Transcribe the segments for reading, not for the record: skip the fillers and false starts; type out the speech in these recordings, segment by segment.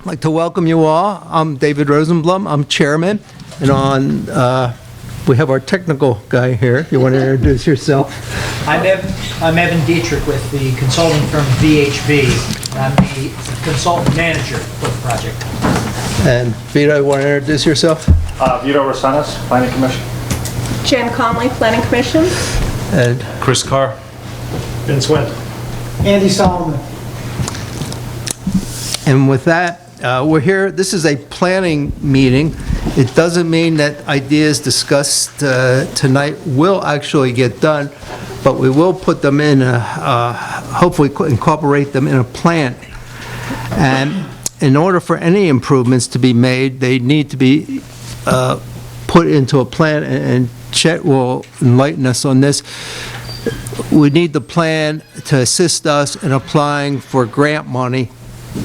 I'd like to welcome you all. I'm David Rosenblum. I'm chairman, and we have our technical guy here. You want to introduce yourself? I'm Evan Dietrich with the consulting firm VHB. I'm the consultant manager for the project. And Vito, you want to introduce yourself? Vito Rosanas, Planning Commission. Jan Conley, Planning Commission. And Chris Carr. Vince Wendt. Andy Solomon. And with that, we're here, this is a planning meeting. It doesn't mean that ideas discussed tonight will actually get done, but we will put them in, hopefully incorporate them in a plan. And in order for any improvements to be made, they need to be put into a plan, and Chet will enlighten us on this. We need the plan to assist us in applying for grant money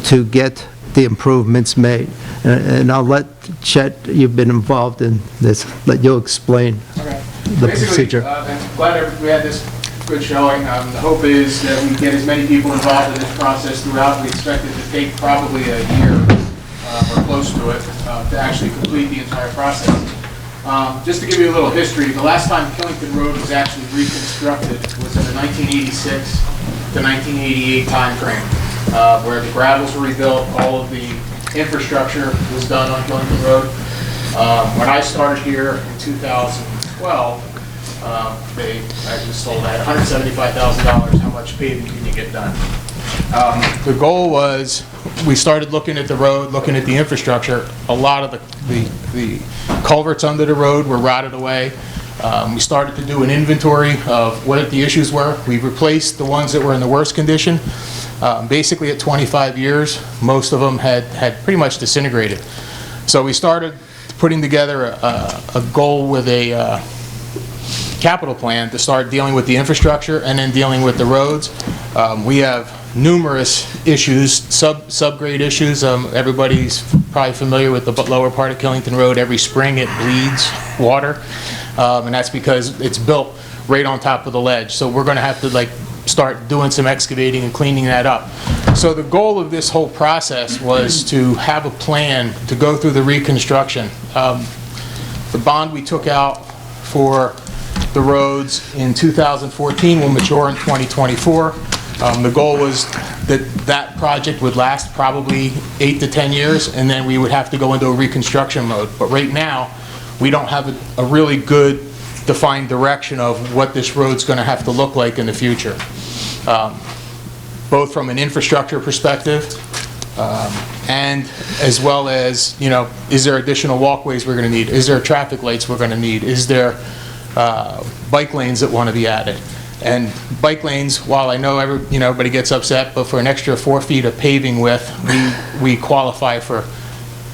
to get the improvements made. And I'll let Chet, you've been involved in this, let you explain the procedure. I'm glad we had this good showing. The hope is that we get as many people involved in this process throughout. We expect it to take probably a year or close to it to actually complete the entire process. Just to give you a little history, the last time Killington Road was actually reconstructed was in the 1986 to 1988 time frame. Where the gravels were rebuilt, all of the infrastructure was done on Killington Road. When I started here in 2012, they actually sold at $175,000. How much paving can you get done? The goal was, we started looking at the road, looking at the infrastructure. A lot of the culverts under the road were rotted away. We started to do an inventory of what the issues were. We replaced the ones that were in the worst condition. Basically at 25 years, most of them had pretty much disintegrated. So we started putting together a goal with a capital plan to start dealing with the infrastructure and then dealing with the roads. We have numerous issues, subgrade issues. Everybody's probably familiar with the lower part of Killington Road. Every spring it bleeds water, and that's because it's built right on top of the ledge. So we're going to have to start doing some excavating and cleaning that up. So the goal of this whole process was to have a plan to go through the reconstruction. The bond we took out for the roads in 2014 will mature in 2024. The goal was that that project would last probably 8 to 10 years, and then we would have to go into a reconstruction mode. But right now, we don't have a really good defined direction of what this road's going to have to look like in the future. Both from an infrastructure perspective and as well as, is there additional walkways we're going to need? Is there traffic lights we're going to need? Is there bike lanes that want to be added? And bike lanes, while I know everybody gets upset, but for an extra 4 feet of paving width, we qualify for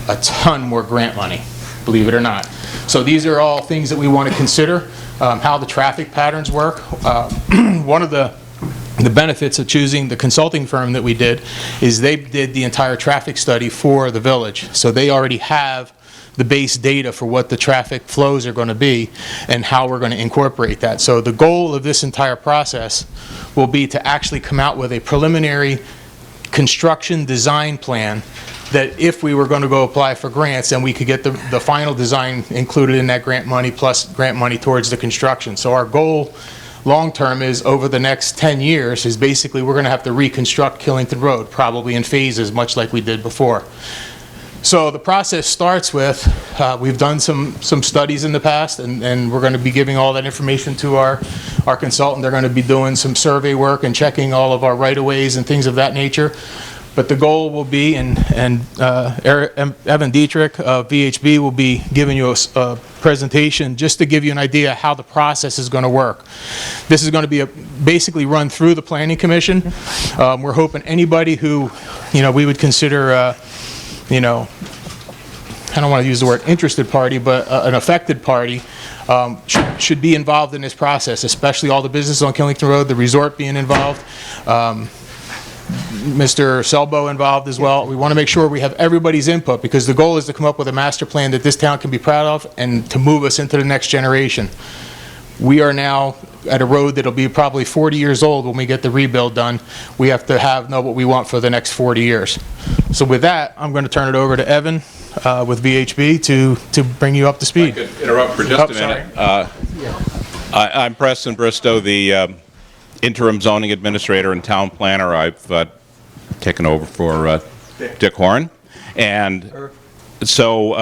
a ton more grant money, believe it or not. So these are all things that we want to consider, how the traffic patterns work. One of the benefits of choosing the consulting firm that we did is they did the entire traffic study for the village. So they already have the base data for what the traffic flows are going to be and how we're going to incorporate that. So the goal of this entire process will be to actually come out with a preliminary construction design plan that if we were going to go apply for grants, then we could get the final design included in that grant money plus grant money towards the construction. So our goal long-term is over the next 10 years is basically we're going to have to reconstruct Killington Road, probably in phases, much like we did before. So the process starts with, we've done some studies in the past, and we're going to be giving all that information to our consultant. They're going to be doing some survey work and checking all of our right-of-ways and things of that nature. But the goal will be, and Evan Dietrich of VHB will be giving you a presentation just to give you an idea how the process is going to work. This is going to be basically run through the Planning Commission. We're hoping anybody who, we would consider, I don't want to use the word interested party, but an affected party should be involved in this process, especially all the businesses on Killington Road, the resort being involved. Mr. Selbo involved as well. We want to make sure we have everybody's input because the goal is to come up with a master plan that this town can be proud of and to move us into the next generation. We are now at a road that'll be probably 40 years old when we get the rebuild done. We have to know what we want for the next 40 years. So with that, I'm going to turn it over to Evan with VHB to bring you up to speed. I could interrupt for just a minute. I'm Preston Bristow, the interim zoning administrator and town planner. I've taken over for Dick Horn. And so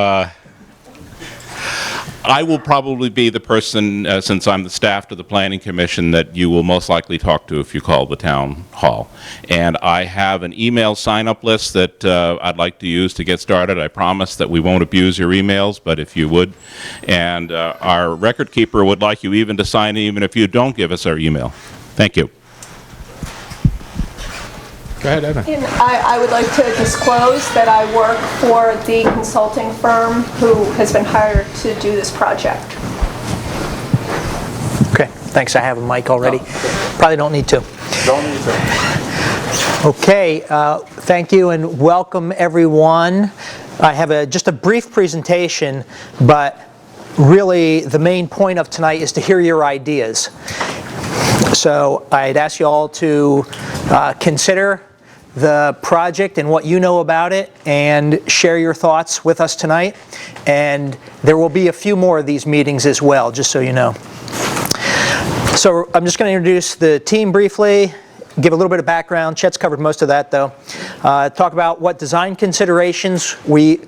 I will probably be the person, since I'm the staff to the Planning Commission, that you will most likely talk to if you call the town hall. And I have an email sign-up list that I'd like to use to get started. I promise that we won't abuse your emails, but if you would. And our record keeper would like you even to sign even if you don't give us our email. Thank you. Go ahead, Evan. And I would like to disclose that I work for the consulting firm who has been hired to do this project. Okay, thanks. I have a mic already. Probably don't need to. Don't need to. Okay, thank you and welcome everyone. I have just a brief presentation, but really the main point of tonight is to hear your ideas. So I'd ask you all to consider the project and what you know about it and share your thoughts with us tonight. And there will be a few more of these meetings as well, just so you know. So I'm just going to introduce the team briefly, give a little bit of background. Chet's covered most of that though. Talk about what design considerations we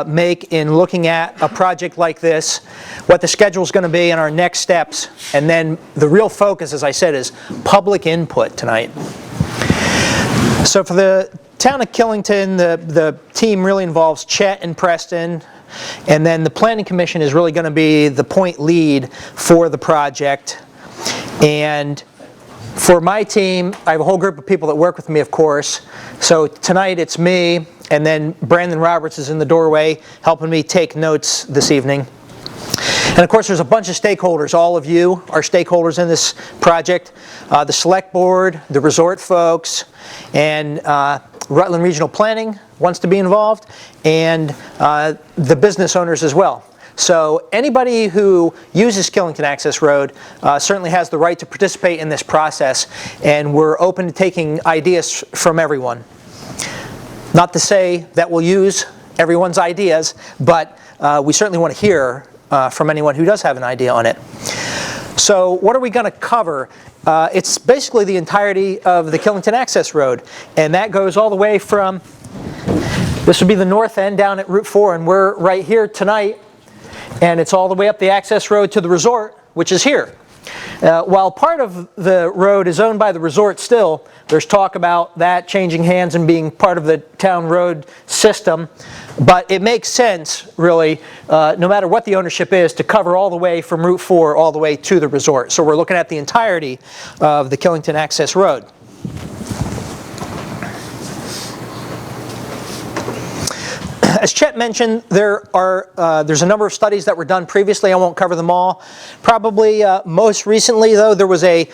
make in looking at a project like this, what the schedule is going to be and our next steps, and then the real focus, as I said, is public input tonight. So for the town of Killington, the team really involves Chet and Preston, and then the Planning Commission is really going to be the point lead for the project. And for my team, I have a whole group of people that work with me, of course. So tonight it's me, and then Brandon Roberts is in the doorway helping me take notes this evening. And of course there's a bunch of stakeholders. All of you are stakeholders in this project. The select board, the resort folks, and Rutland Regional Planning wants to be involved, and the business owners as well. So anybody who uses Killington Access Road certainly has the right to participate in this process, and we're open to taking ideas from everyone. Not to say that we'll use everyone's ideas, but we certainly want to hear from anyone who does have an idea on it. So what are we going to cover? It's basically the entirety of the Killington Access Road, and that goes all the way from, this would be the north end down at Route 4, and we're right here tonight, and it's all the way up the access road to the resort, which is here. While part of the road is owned by the resort still, there's talk about that changing hands and being part of the town road system. But it makes sense, really, no matter what the ownership is, to cover all the way from Route 4 all the way to the resort. So we're looking at the entirety of the Killington Access Road. As Chet mentioned, there's a number of studies that were done previously. I won't cover them all. Probably most recently, though, there was a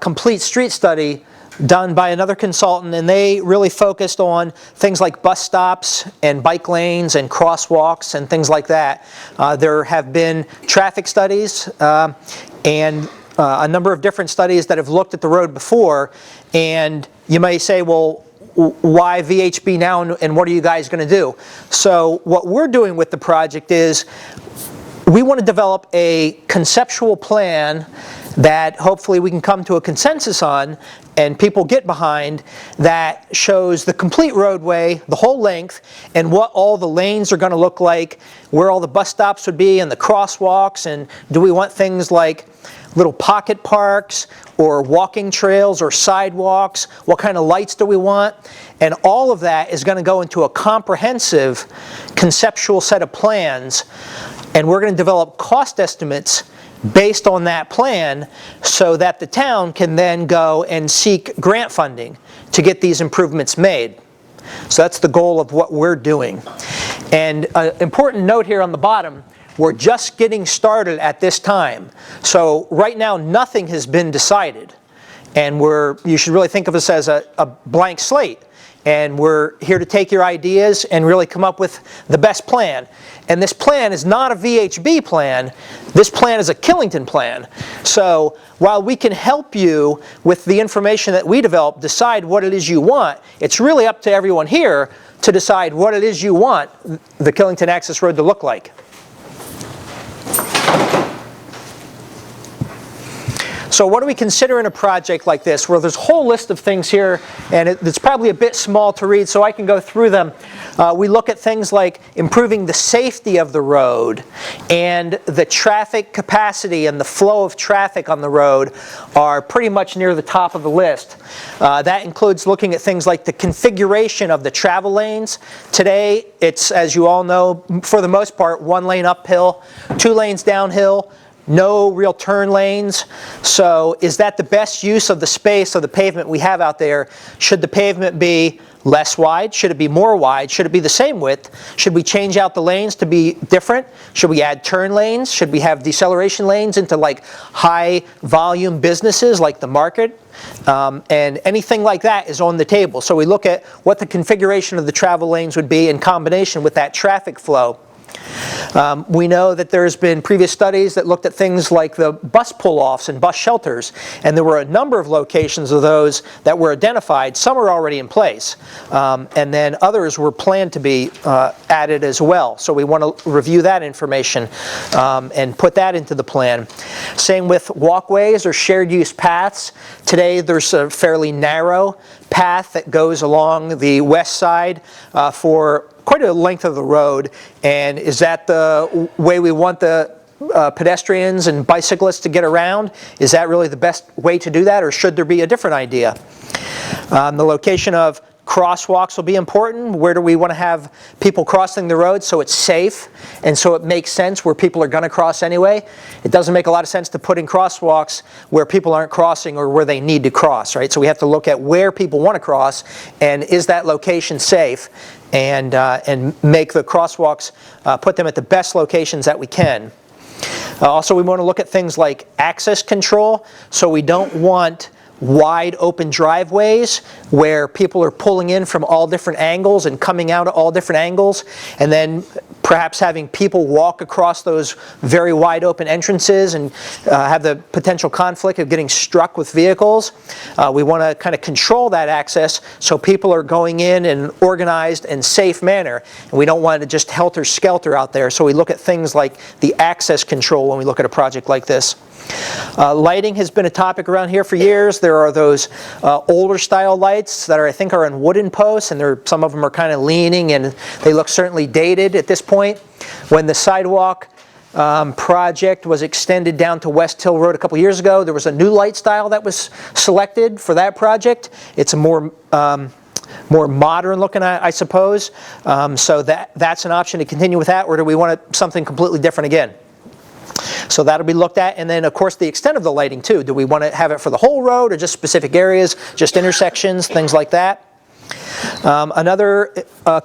complete street study done by another consultant, and they really focused on things like bus stops and bike lanes and crosswalks and things like that. There have been traffic studies and a number of different studies that have looked at the road before, and you may say, well, why VHB now, and what are you guys going to do? So what we're doing with the project is we want to develop a conceptual plan that hopefully we can come to a consensus on and people get behind, that shows the complete roadway, the whole length, and what all the lanes are going to look like, where all the bus stops would be and the crosswalks, and do we want things like little pocket parks or walking trails or sidewalks, what kind of lights do we want, and all of that is going to go into a comprehensive conceptual set of plans, and we're going to develop cost estimates based on that plan so that the town can then go and seek grant funding to get these improvements made. So that's the goal of what we're doing. And an important note here on the bottom, we're just getting started at this time. So right now nothing has been decided, and you should really think of us as a blank slate. and we're here to take your ideas and really come up with the best plan. And this plan is not a VHB plan, this plan is a Killington plan. So while we can help you with the information that we develop, decide what it is you want, it's really up to everyone here to decide what it is you want the Killington Access Road to look like. So what do we consider in a project like this? Well, there's a whole list of things here, and it's probably a bit small to read, so I can go through them. We look at things like improving the safety of the road, and the traffic capacity and the flow of traffic on the road are pretty much near the top of the list. That includes looking at things like the configuration of the travel lanes. Today, it's, as you all know, for the most part, 1 lane uphill, 2 lanes downhill, no real turn lanes. So is that the best use of the space of the pavement we have out there? Should the pavement be less wide? Should it be more wide? Should it be the same width? Should we change out the lanes to be different? Should we add turn lanes? Should we have deceleration lanes into like high volume businesses like the market? And anything like that is on the table. So we look at what the configuration of the travel lanes would be in combination with that traffic flow. We know that there's been previous studies that looked at things like the bus pull-offs and bus shelters, and there were a number of locations of those that were identified. Some are already in place, and then others were planned to be added as well. So we want to review that information and put that into the plan. Same with walkways or shared use paths. Today there's a fairly narrow path that goes along the west side for quite a length of the road, and is that the way we want the pedestrians and bicyclists to get around? Is that really the best way to do that, or should there be a different idea? The location of crosswalks will be important. Where do we want to have people crossing the road so it's safe and so it makes sense where people are going to cross anyway? It doesn't make a lot of sense to put in crosswalks where people aren't crossing or where they need to cross, right? So we have to look at where people want to cross, and is that location safe, and make the crosswalks, put them at the best locations that we can. Also, we want to look at things like access control. So we don't want wide open driveways where people are pulling in from all different angles and coming out at all different angles, and then perhaps having people walk across those very wide open entrances and have the potential conflict of getting struck with vehicles. We want to kind of control that access so people are going in an organized and safe manner, and we don't want to just helter-skelter out there. So we look at things like the access control when we look at a project like this. Lighting has been a topic around here for years. There are those older style lights that I think are on wooden posts, and some of them are kind of leaning, and they look certainly dated at this point. When the sidewalk project was extended down to West Hill Road a couple years ago, there was a new light style that was selected for that project. It's a more modern looking, I suppose. So that's an option to continue with that, or do we want something completely different again? So that'll be looked at, and then of course the extent of the lighting too. Do we want to have it for the whole road, or just specific areas, just intersections, things like that? Another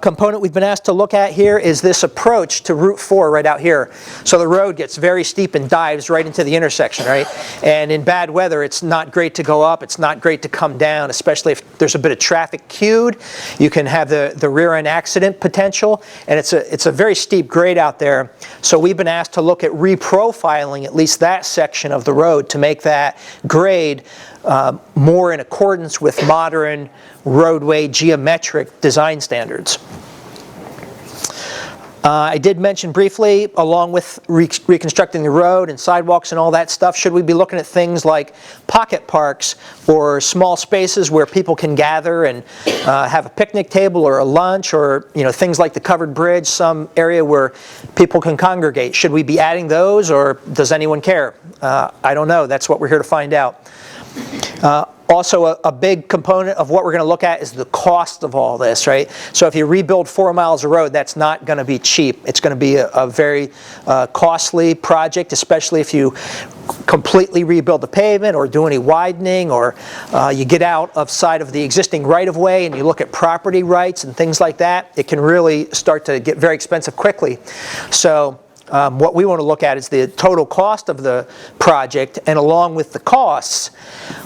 component we've been asked to look at here is this approach to Route 4 right out here. So the road gets very steep and dives right into the intersection, right? And in bad weather, it's not great to go up, it's not great to come down, especially if there's a bit of traffic queued. You can have the rear end accident potential, and it's a very steep grade out there. So we've been asked to look at reprofiling at least that section of the road to make that grade more in accordance with modern roadway geometric design standards. I did mention briefly, along with reconstructing the road and sidewalks and all that stuff, should we be looking at things like pocket parks or small spaces where people can gather and have a picnic table or a lunch, or things like the covered bridge, some area where people can congregate? Should we be adding those, or does anyone care? I don't know. That's what we're here to find out. Also, a big component of what we're going to look at is the cost of all this, right? So if you rebuild 4 miles of road, that's not going to be cheap. It's going to be a very costly project, especially if you completely rebuild the pavement or do any widening, or you get out of side of the existing right-of-way and you look at property rights and things like that. It can really start to get very expensive quickly. So what we want to look at is the total cost of the project, and along with the costs,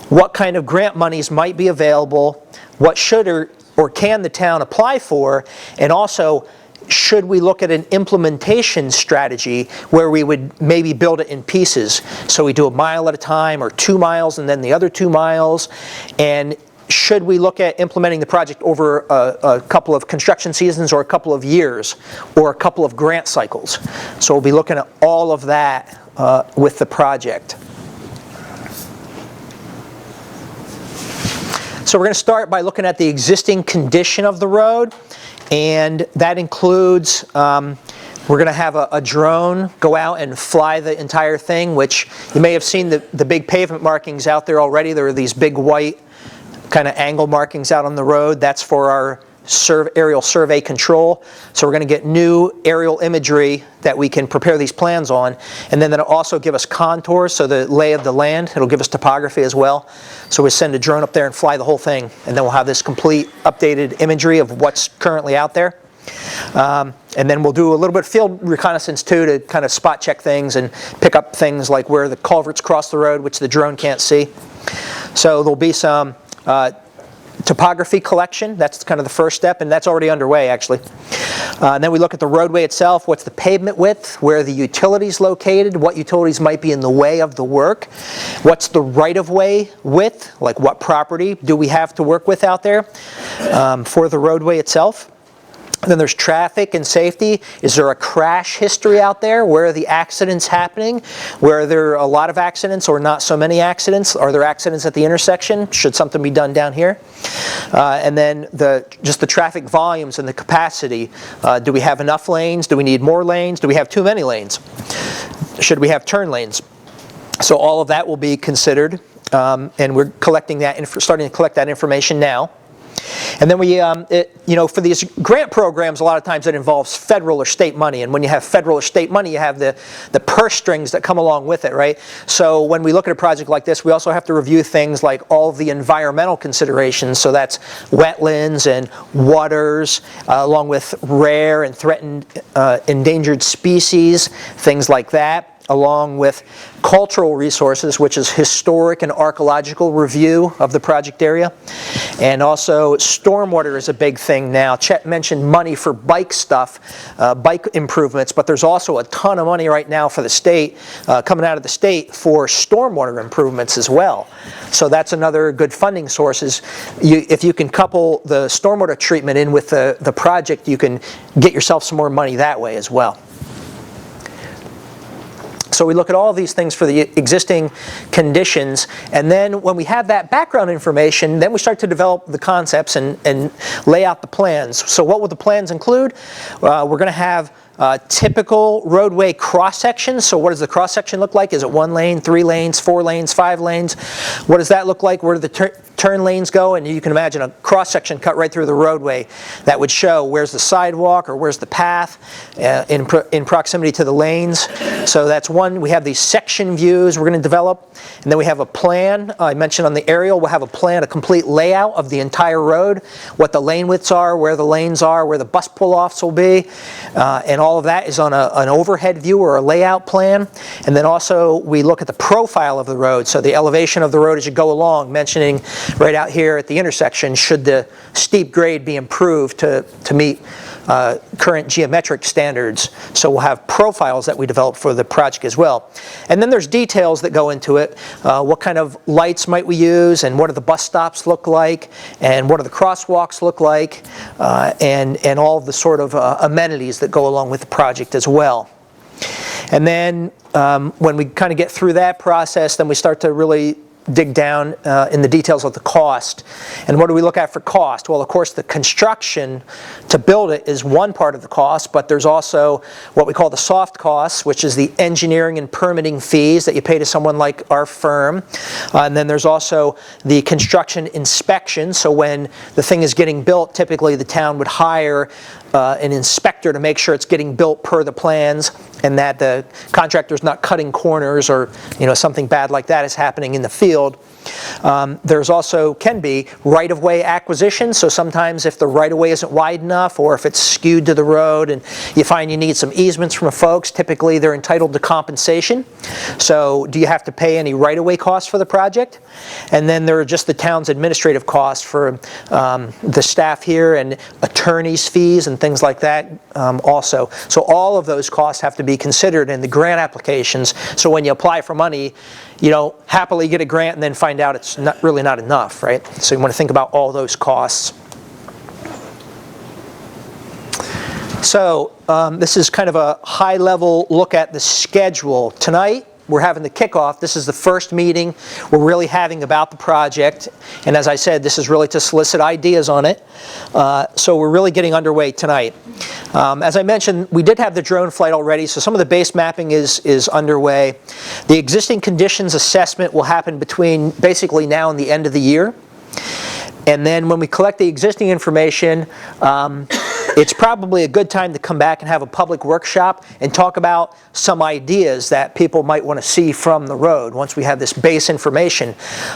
what kind of grant monies might be available, what should or or can the town apply for, and also should we look at an implementation strategy where we would maybe build it in pieces? So we do a mile at a time or 2 miles and then the other 2 miles. And should we look at implementing the project over a couple of construction seasons or a couple of years or a couple of grant cycles? So we'll be looking at all of that with the project. So we're going to start by looking at the existing condition of the road. And that includes, we're going to have a drone go out and fly the entire thing, which you may have seen the big pavement markings out there already. There are these big white kind of angle markings out on the road. That's for our aerial survey control. So we're going to get new aerial imagery that we can prepare these plans on. And then that'll also give us contours, so the lay of the land. It'll give us topography as well. So we send a drone up there and fly the whole thing. And then we'll have this complete updated imagery of what's currently out there. And then we'll do a little bit of field reconnaissance too, to kind of spot check things and pick up things like where the culverts cross the road, which the drone can't see. So there'll be some topography collection. That's kind of the first step, and that's already underway actually. And then we look at the roadway itself. What's the pavement width? Where are the utilities located? What utilities might be in the way of the work? What's the right-of-way width? Like what property do we have to work with out there for the roadway itself? And then there's traffic and safety. Is there a crash history out there? Where are the accidents happening? Where are there a lot of accidents or not so many accidents? Are there accidents at the intersection? Should something be done down here? And then just the traffic volumes and the capacity. Do we have enough lanes? Do we need more lanes? Do we have too many lanes? Should we have turn lanes? So all of that will be considered, and we're collecting that, starting to collect that information now. And then we, for these grant programs, a lot of times it involves federal or state money. And when you have federal or state money, you have the purse strings that come along with it, right? So when we look at a project like this, we also have to review things like all of the environmental considerations. So that's wetlands and waters, along with rare and threatened endangered species, things like that, along with cultural resources, which is historic and archaeological review of the project area. And also stormwater is a big thing now. Chet mentioned money for bike stuff, bike improvements, but there's also a ton of money right now for the state, coming out of the state for stormwater improvements as well. So that's another good funding source. If you can couple the stormwater treatment in with the project, you can get yourself some more money that way as well. So we look at all of these things for the existing conditions, and then when we have that background information, then we start to develop the concepts and lay out the plans. So what will the plans include? We're going to have typical roadway cross-sections. So what does the cross-section look like? Is it 1 lane, 3 lanes, 4 lanes, 5 lanes? What does that look like? Where do the turn lanes go? And you can imagine a cross-section cut right through the roadway that would show where's the sidewalk or where's the path in proximity to the lanes. So that's one. We have these section views we're going to develop. And then we have a plan. I mentioned on the aerial, we'll have a plan, a complete layout of the entire road, what the lane widths are, where the lanes are, where the bus pull-offs will be, and all of that is on an overhead view or a layout plan. And then also we look at the profile of the road, so the elevation of the road as you go along, mentioning right out here at the intersection, should the steep grade be improved to meet current geometric standards. So we'll have profiles that we develop for the project as well. And then there's details that go into it. What kind of lights might we use, and what do the bus stops look like, and what do the crosswalks look like, and all the sort of amenities that go along with the project as well. And then when we kind of get through that process, then we start to really dig down in the details of the cost. And what do we look at for cost? Well, of course, the construction to build it is one part of the cost, but there's also what we call the soft costs, which is the engineering and permitting fees that you pay to someone like our firm. And then there's also the construction inspection. So when the thing is getting built, typically the town would hire an inspector to make sure it's getting built per the plans and that the contractor's not cutting corners or something bad like that is happening in the field. There's also can be right-of-way acquisition, so sometimes if the right-of-way isn't wide enough or if it's skewed to the road and you find you need some easements from folks, typically they're entitled to compensation. So do you have to pay any right-of-way costs for the project? And then there are just the town's administrative costs for the staff here and attorney's fees and things like that also. So all of those costs have to be considered in the grant applications, so when you apply for money, you don't happily get a grant and then find out it's really not enough, right? So you want to think about all those costs. So this is kind of a high-level look at the schedule. Tonight, we're having the kickoff. This is the first meeting we're really having about the project. And as I said, this is really to solicit ideas on it. So we're really getting underway tonight. As I mentioned, we did have the drone flight already, so some of the base mapping is underway. The existing conditions assessment will happen between basically now and the end of the year. And then when we collect the existing information, it's probably a good time to come back and have a public workshop and talk about some ideas that people might want to see from the road. Once we have this base information,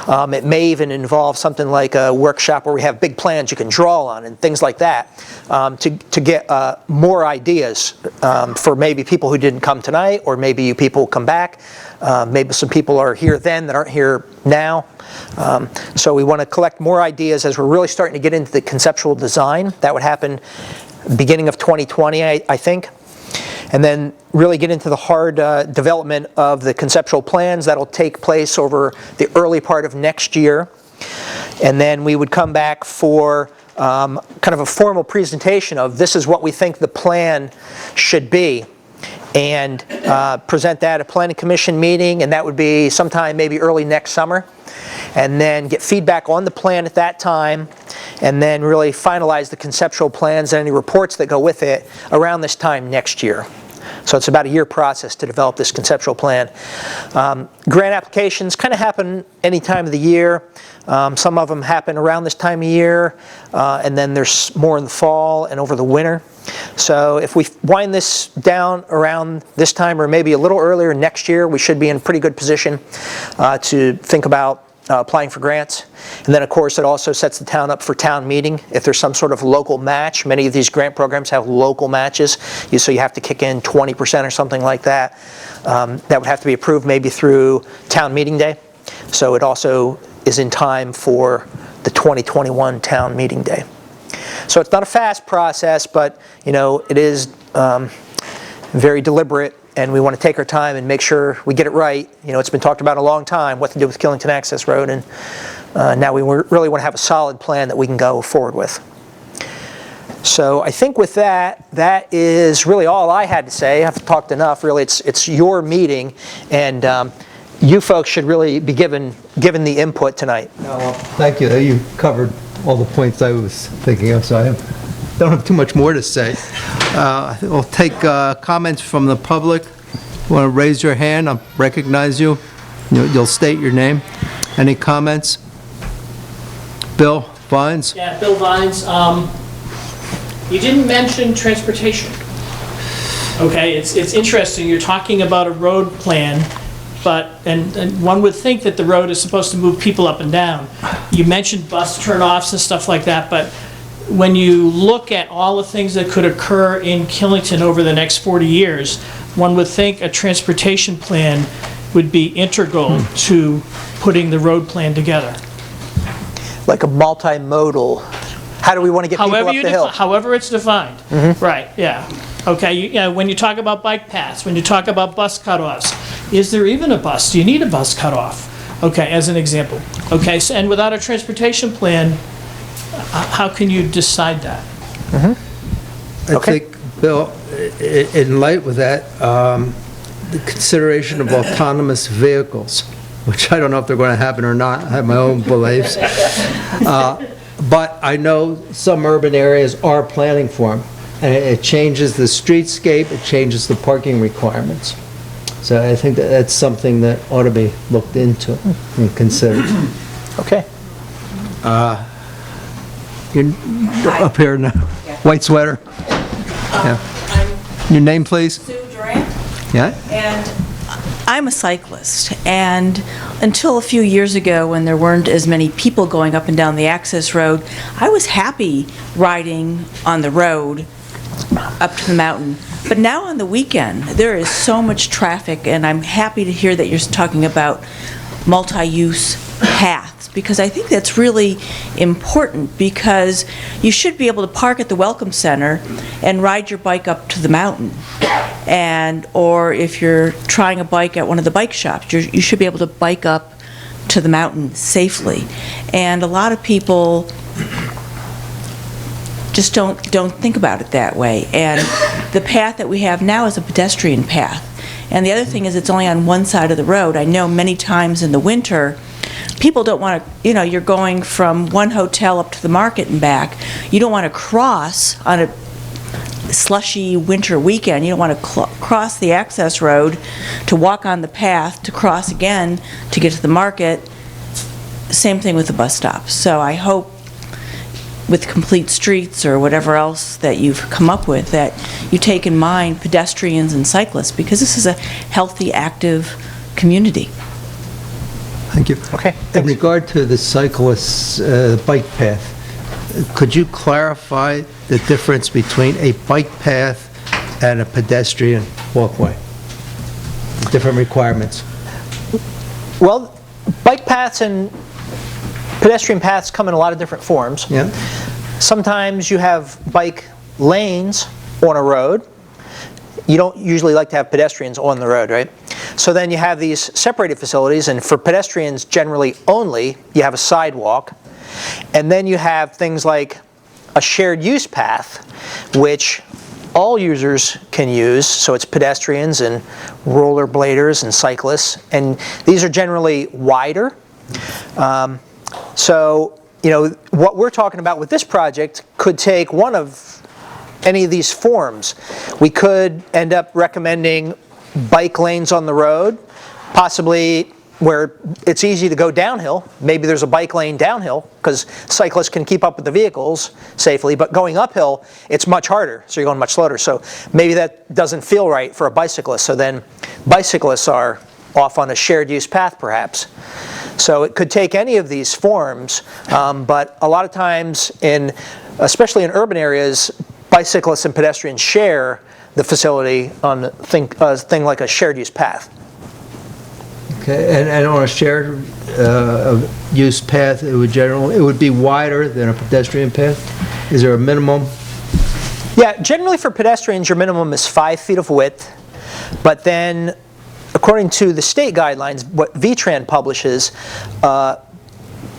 it may even involve something like a workshop where we have big plans you can draw on and things like that to get more ideas for maybe people who didn't come tonight, or maybe you people come back. Maybe some people are here then that aren't here now. So we want to collect more ideas as we're really starting to get into the conceptual design. That would happen beginning of 2020, I think. And then really get into the hard development of the conceptual plans. That'll take place over the early part of next year. And then we would come back for kind of a formal presentation of this is what we think the plan should be, and present that at a planning commission meeting, and that would be sometime maybe early next summer, and then get feedback on the plan at that time, and then really finalize the conceptual plans and any reports that go with it around this time next year. So it's about a year process to develop this conceptual plan. Grant applications kind of happen any time of the year. Some of them happen around this time of year, and then there's more in the fall and over the winter. So if we wind this down around this time or maybe a little earlier next year, we should be in a pretty good position to think about applying for grants. And then of course it also sets the town up for town meeting. If there's some sort of local match, many of these grant programs have local matches, so you have to kick in 20% or something like that. That would have to be approved maybe through town meeting day. So it also is in time for the 2021 town meeting day. So it's not a fast process, but it is very deliberate, and we want to take our time and make sure we get it right. It's been talked about a long time, what to do with Killington Access Road, and now we really want to have a solid plan that we can go forward with. So I think with that, that is really all I had to say. I've talked enough, really. It's your meeting, and you folks should really be given the input tonight. Well, thank you. You covered all the points I was thinking of, so I don't have too much more to say. We'll take comments from the public. You want to raise your hand? I'll recognize you. You'll state your name. Any comments? Bill Vines? Yeah, Bill Vines. You didn't mention transportation. Okay, it's interesting. You're talking about a road plan, but and one would think that the road is supposed to move people up and down. You mentioned bus turnoffs and stuff like that, but when you look at all the things that could occur in Killington over the next 40 years, one would think a transportation plan would be integral to putting the road plan together. Like a multimodal. How do we want to get people up the hill? However it's defined. Right, yeah. Okay, when you talk about bike paths, when you talk about bus cutoffs, is there even a bus? Do you need a bus cutoff? Okay, as an example. Okay, so, and without a transportation plan, how can you decide that? I think, Bill, in light with that, the consideration of autonomous vehicles, which I don't know if they're going to happen or not. I have my own beliefs. But I know some urban areas are planning for them. And it changes the streetscape, it changes the parking requirements. So I think that's something that ought to be looked into and considered. Okay. You're up here in a white sweater. I'm Your name, please? Sue Durant, Yeah? and I'm a cyclist, and until a few years ago when there weren't as many people going up and down the access road, I was happy riding on the road up to the mountain. But now on the weekend, there is so much traffic, and I'm happy to hear that you're talking about multi-use paths, because I think that's really important, because you should be able to park at the Welcome Center and ride your bike up to the mountain. Or if you're trying a bike at one of the bike shops, you should be able to bike up to the mountain safely. And a lot of people just don't think about it that way. And the path that we have now is a pedestrian path. And the other thing is it's only on one side of the road. I know many times in the winter, people don't want to, you're going from one hotel up to the market and back. You don't want to cross on a slushy winter weekend. You don't want to cross the access road to walk on the path, to cross again to get to the market. Same thing with the bus stop. So I hope with complete streets or whatever else that you've come up with, that you take in mind pedestrians and cyclists, because this is a healthy, active community. Thank you. Okay, In thanks. regard to the cyclists' bike path, could you clarify the difference between a bike path and a pedestrian walkway? Different requirements. Well, bike paths and pedestrian paths come in a lot of different forms. Yeah? Sometimes you have bike lanes on a road. You don't usually like to have pedestrians on the road, right? So then you have these separated facilities, and for pedestrians generally only, you have a sidewalk. And then you have things like a shared use path, which all users can use, so it's pedestrians and rollerbladers and cyclists, and these are generally wider. So, what we're talking about with this project could take one of any of these forms. We could end up recommending bike lanes on the road, possibly where it's easy to go downhill. Maybe there's a bike lane downhill, because cyclists can keep up with the vehicles safely, but going uphill, it's much harder, so you're going much slower. So maybe that doesn't feel right for a bicyclist, so then bicyclists are off on a shared use path perhaps. So it could take any of these forms, but a lot of times, especially in urban areas, bicyclists and pedestrians share the facility on a thing like a shared use path. Okay, and on a shared use path, it would be wider than a pedestrian path? Is there a minimum? Yeah, generally for pedestrians, your minimum is 5 feet of width, but then according to the state guidelines, what VTran publishes,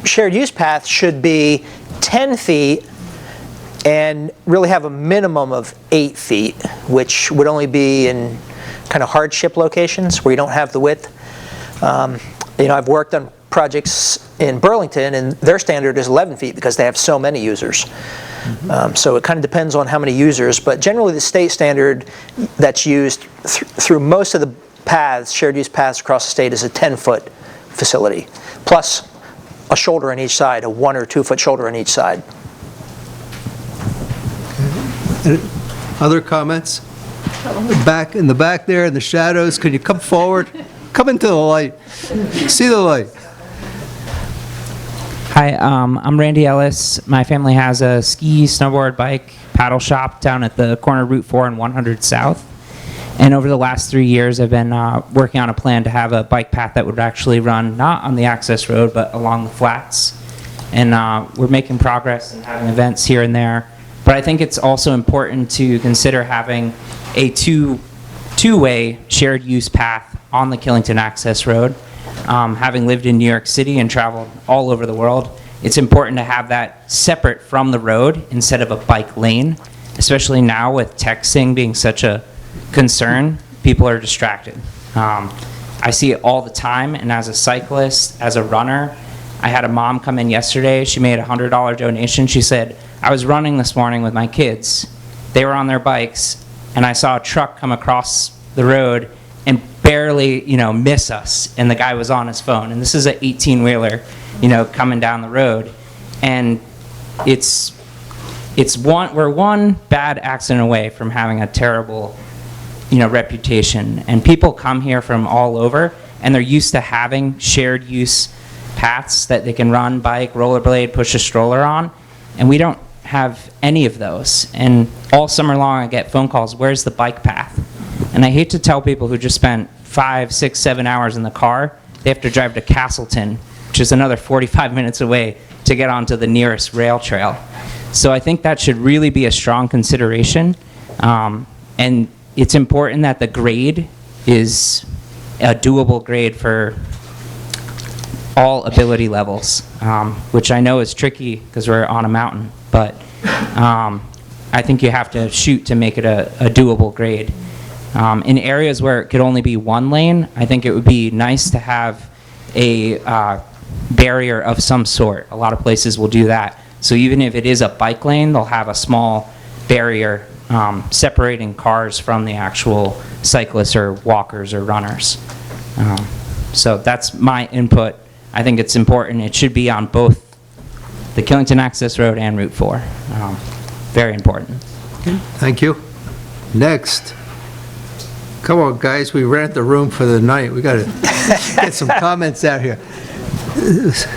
shared use paths should be 10 feet and really have a minimum of 8 feet, which would only be in kind of hardship locations where you don't have the width. I've worked on projects in Burlington, and their standard is 11 feet because they have so many users. So it kind of depends on how many users, but generally the state standard that's used through most of the paths, shared use paths across the state, is a 10-foot facility, plus a shoulder on each side, a 1 or 2 foot shoulder on each side. Other comments? In the back there, in the shadows, could you come forward? Come into the light. See the light. Hi, I'm Randy Ellis. My family has a ski, snowboard, bike, paddle shop down at the corner of Route 4 and 100 South. And over the last 3 years, I've been working on a plan to have a bike path that would actually run not on the access road, but along the flats. And we're making progress and having events here and there. But I think it's also important to consider having a two-way shared use path on the Killington access road. Having lived in New York City and traveled all over the world, it's important to have that separate from the road instead of a bike lane, especially now with texting being such a concern. People are distracted. I see it all the time, and as a cyclist, as a runner, I had a mom come in yesterday. She made a $100 donation. She said, I was running this morning with my kids. They were on their bikes, and I saw a truck come across the road and barely, miss us, and the guy was on his phone. And this is an 18-wheeler, coming down the road. And it's we're one bad accident away from having a terrible, reputation. And people come here from all over, and they're used to having shared use paths that they can run, bike, rollerblade, push a stroller on, and we don't have any of those. And all summer long I get phone calls, where's the bike path? And I hate to tell people who just spent 5, 6, 7 hours in the car, they have to drive to Castleton, which is another 45 minutes away, to get onto the nearest rail trail. So I think that should really be a strong consideration. And it's important that the grade is a doable grade for all ability levels, which I know is tricky because we're on a mountain, but I think you have to shoot to make it a doable grade. In areas where it could only be one lane, I think it would be nice to have a barrier of some sort. A lot of places will do that. So even if it is a bike lane, they'll have a small barrier separating cars from the actual cyclists or walkers or runners. So that's my input. I think it's important. It should be on both the Killington Access Road and Route 4. Very important. Thank you. Next. Come on, guys, we rent the room for the night. We got to get some comments out here.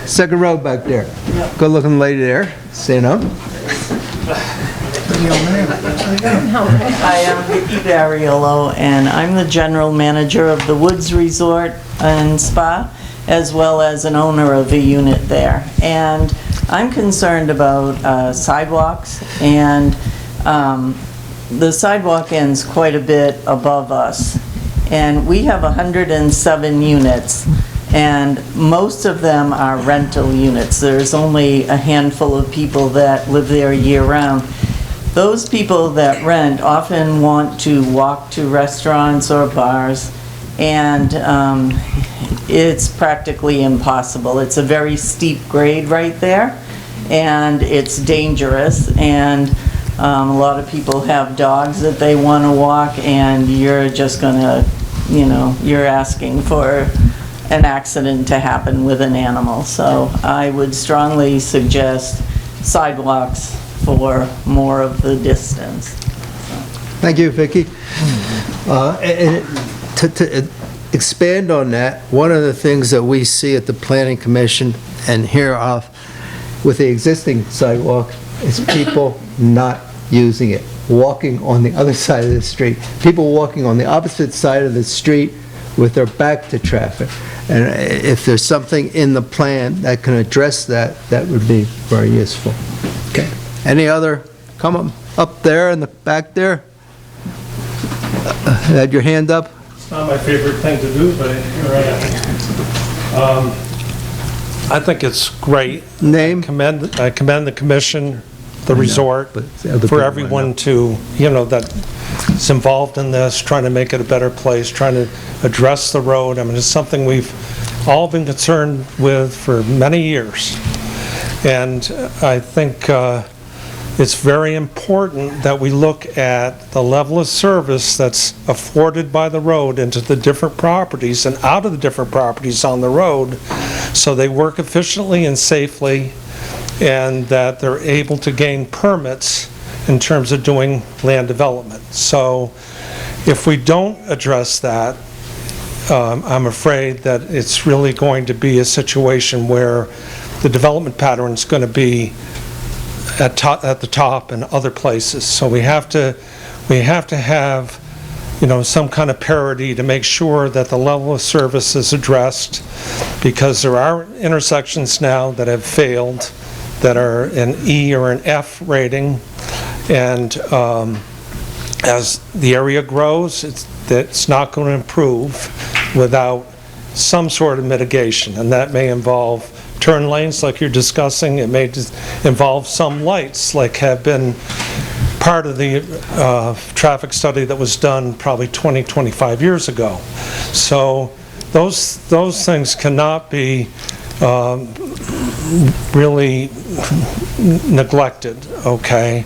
Second row back there. Good-looking lady there. Stand up. Hi, I'm Vicki Barriolo, and I'm the general manager of the Woods Resort and Spa, as well as an owner of a unit there. And I'm concerned about sidewalks, and the sidewalk ends quite a bit above us. And we have 107 units, and most of them are rental units. There's only a handful of people that live there year-round. Those people that rent often want to walk to restaurants or bars, and it's practically impossible. It's a very steep grade right there, and it's dangerous, and a lot of people have dogs that they want to walk, and you're just gonna, you're asking for an accident to happen with an animal. So I would strongly suggest sidewalks for more of the distance. Thank you, Vicki. And to expand on that, one of the things that we see at the Planning Commission and here off with the existing sidewalk is people not using it, walking on the other side of the street. People walking on the opposite side of the street with their back to traffic. And if there's something in the plan that can address that, that would be very useful. Okay. Any other? Come up there in the back there. Had your hand up? It's not my favorite thing to do, but here I am. I think it's great. Name? I commend the commission, the resort, for everyone to, that's involved in this, trying to make it a better place, trying to address the road. I mean, it's something we've all been concerned with for many years. And I think it's very important that we look at the level of service that's afforded by the road into the different properties and out of the different properties on the road, so they work efficiently and safely, and that they're able to gain permits in terms of doing land development. So if we don't address that, I'm afraid that it's really going to be a situation where the development pattern is going to be at the top and other places. So we have to have, some kind of parity to make sure that the level of service is addressed, because there are intersections now that have failed that are an E or an F rating, and as the area grows, it's not going to improve without some sort of mitigation, and that may involve turn lanes like you're discussing. It may involve some lights like have been part of the traffic study that was done probably 20, 25 years ago. So those things cannot be really neglected, okay?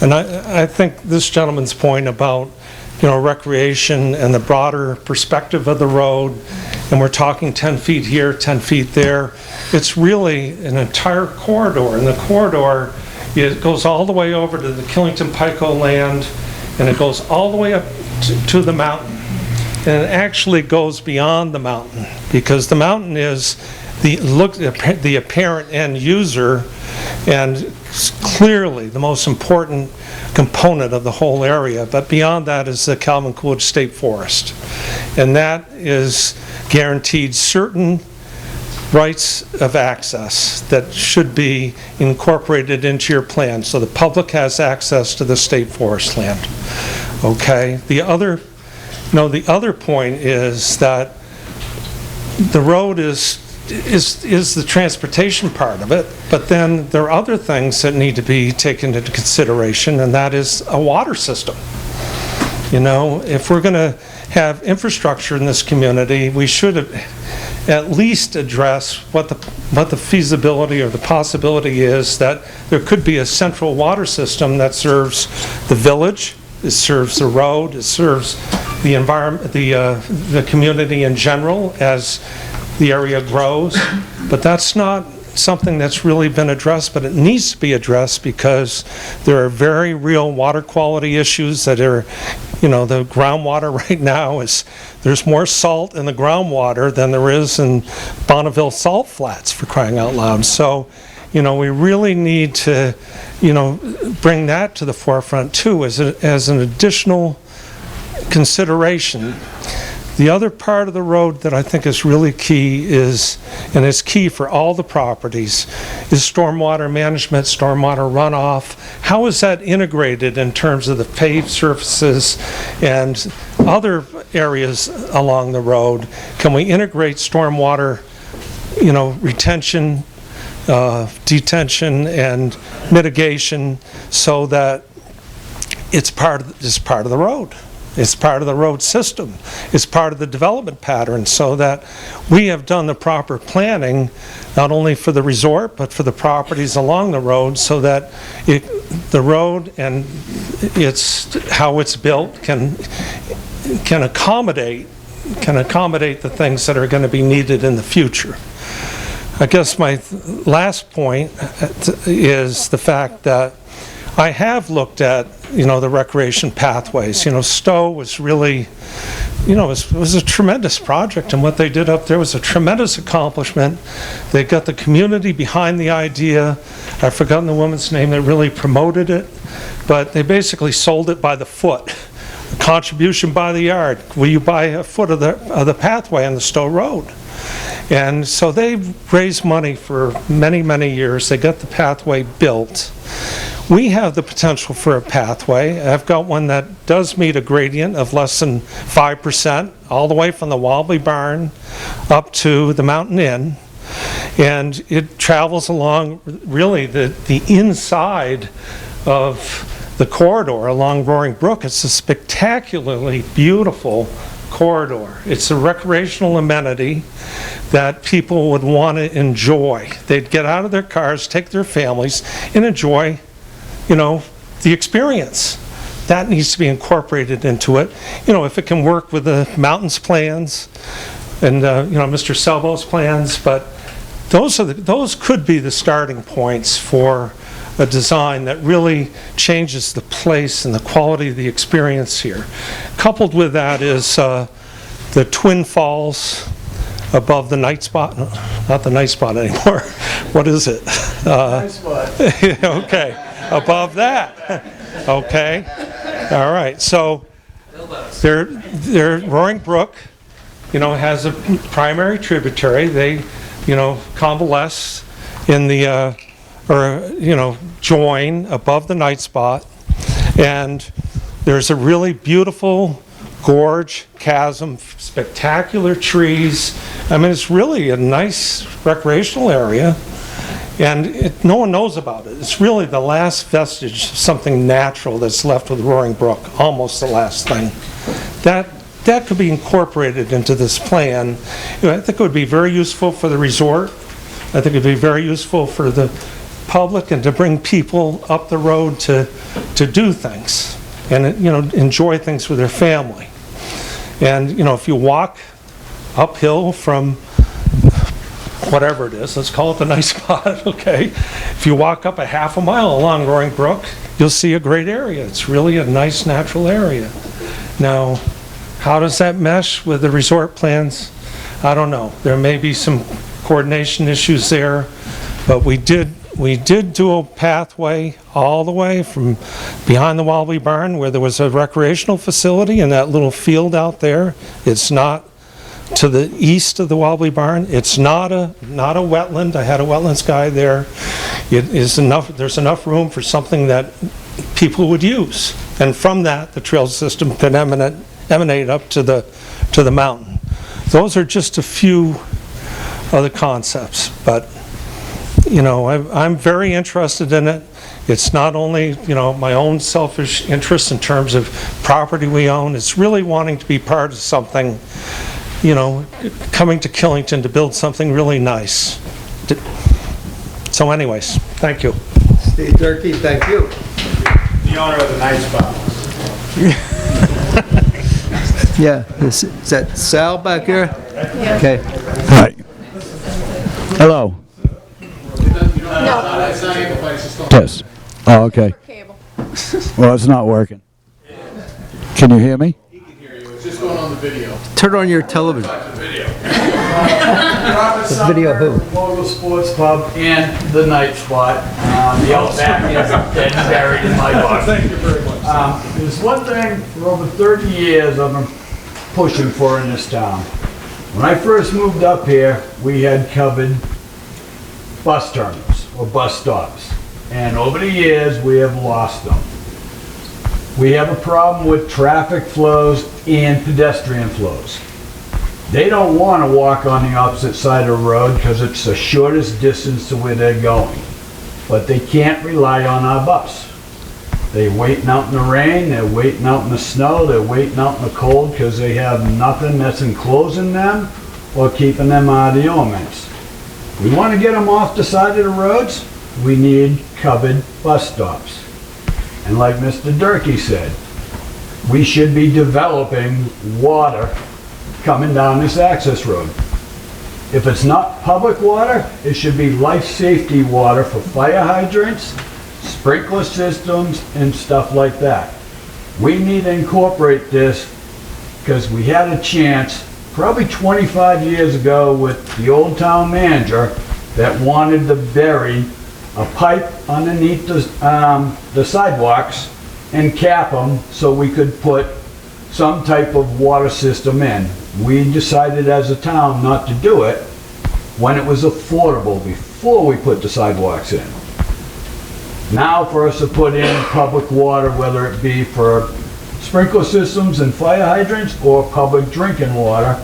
And I think this gentleman's point about recreation and the broader perspective of the road, and we're talking 10 feet here, 10 feet there. It's really an entire corridor, and the corridor It goes all the way over to the Killington Pico land, and it goes all the way up to the mountain. And it actually goes beyond the mountain, because the mountain is the apparent end user and clearly the most important component of the whole area. But beyond that is the Calvin Coolidge State Forest. And that is guaranteed certain rights of access that should be incorporated into your plan, so the public has access to the state forest land. Okay? The other point is that the road is the transportation part of it, but then there are other things that need to be taken into consideration, and that is a water system. You know, if we're going to have infrastructure in this community, we should at least address what the feasibility or the possibility is that there could be a central water system that serves the village, it serves the road, it serves the environment, the community in general as the area grows. But that's not something that's really been addressed, but it needs to be addressed because there are very real water quality issues that are, you know, the groundwater right now is, there's more salt in the groundwater than there is in Bonneville salt flats, for crying out loud. So, you know, we really need to, you know, bring that to the forefront too as an additional consideration. The other part of the road that I think is really key is, and it's key for all the properties, is stormwater management, stormwater runoff. How is that integrated in terms of the paved surfaces and other areas along the road? Can we integrate stormwater, you know, retention, detention, and mitigation so that it's part of the road? It's part of the road system. It's part of the development pattern, so that we have done the proper planning, not only for the resort, but for the properties along the road, so that the road and how it's built can accommodate the things that are going to be needed in the future. I guess my last point is the fact that I have looked at, you know, the recreation pathways. You know, Stowe was really, you know, it was a tremendous project, and what they did up there was a tremendous accomplishment. They got the community behind the idea. I've forgotten the woman's name that really promoted it, but they basically sold it by the foot. A contribution by the yard. Will you buy a foot of the pathway on the Stowe Road? And so they've raised money for many, many years. They got the pathway built. We have the potential for a pathway. I've got one that does meet a gradient of less than 5%, all the way from the Wobbly Barn up to the Mountain Inn. And it travels along really the inside of the corridor along Roaring Brook. It's a spectacularly beautiful corridor. It's a recreational amenity that people would want to enjoy. They'd get out of their cars, take their families, and enjoy, you know, the experience. That needs to be incorporated into it. You know, if it can work with the mountains plans and, you know, Mr. Selbo's plans, but those could be the starting points for a design that really changes the place and the quality of the experience here. Coupled with that is the Twin Falls above the Night Spot. Not the Night Spot anymore. What is it? Night Spot. Okay, above that. Okay, all right. So their Roaring Brook, you know, has a primary tributary. They, you know, convalesce in the or, you know, join above the Night Spot, and there's a really beautiful gorge, chasm, spectacular trees. I mean, it's really a nice recreational area, and no one knows about it. It's really the last vestige of something natural that's left with Roaring Brook, almost the last thing. That could be incorporated into this plan. You know, I think it would be very useful for the resort. I think it would be very useful for the public and to bring people up the road to do things and, you know, enjoy things with their family. And, you know, if you walk uphill from whatever it is, let's call it the nice spot, okay? If you walk up a half a mile along Roaring Brook, you'll see a great area. It's really a nice natural area. Now, how does that mesh with the resort plans? I don't know. There may be some coordination issues there, but we did do a pathway all the way from behind the Walby Barn where there was a recreational facility and that little field out there. It's not to the east of the Walby Barn. It's not a wetland. I had a wetlands guy there. There's enough room for something that people would use. And from that, the trail system can emanate up to the mountain. Those are just a few of the concepts, but you know, I'm very interested in it. It's not only, you know, my own selfish interest in terms of property we own. It's really wanting to be part of something, you know, coming to Killington to build something really nice. So anyways, thank you. Steve Durkee, thank you. The owner of the nice spot. Yeah, is that Sal back here? Yeah. Okay. Hi. Hello. Yes. Oh, okay. Cable. Well, it's not working. Can you hear me? He can hear you, it's just going on the video. Turn on your television. The video who? Local Sports Club and the Night Spot. The Outback is dead and buried in my book. Thank you very much. There's one thing for over 30 years I've been pushing for in this town. When I first moved up here, we had covered bus terminals or bus stops. And over the years, we have lost them. We have a problem with traffic flows and pedestrian flows. They don't want to walk on the opposite side of the road because it's the shortest distance to where they're going. But they can't rely on our bus. They're waiting out in the rain, they're waiting out in the snow, they're waiting out in the cold because they have nothing that's enclosing them or keeping them out of the elements. We want to get them off the side of the roads, we need covered bus stops. And like Mr. Durkee said, we should be developing water coming down this access road. If it's not public water, it should be life safety water for fire hydrants, sprinkler systems, and stuff like that. We need to incorporate this because we had a chance probably 25 years ago with the old town manager that wanted to bury a pipe underneath the sidewalks and cap them so we could put some type of water system in. We decided as a town not to do it when it was affordable before we put the sidewalks in. Now for us to put in public water, whether it be for sprinkler systems and fire hydrants or public drinking water,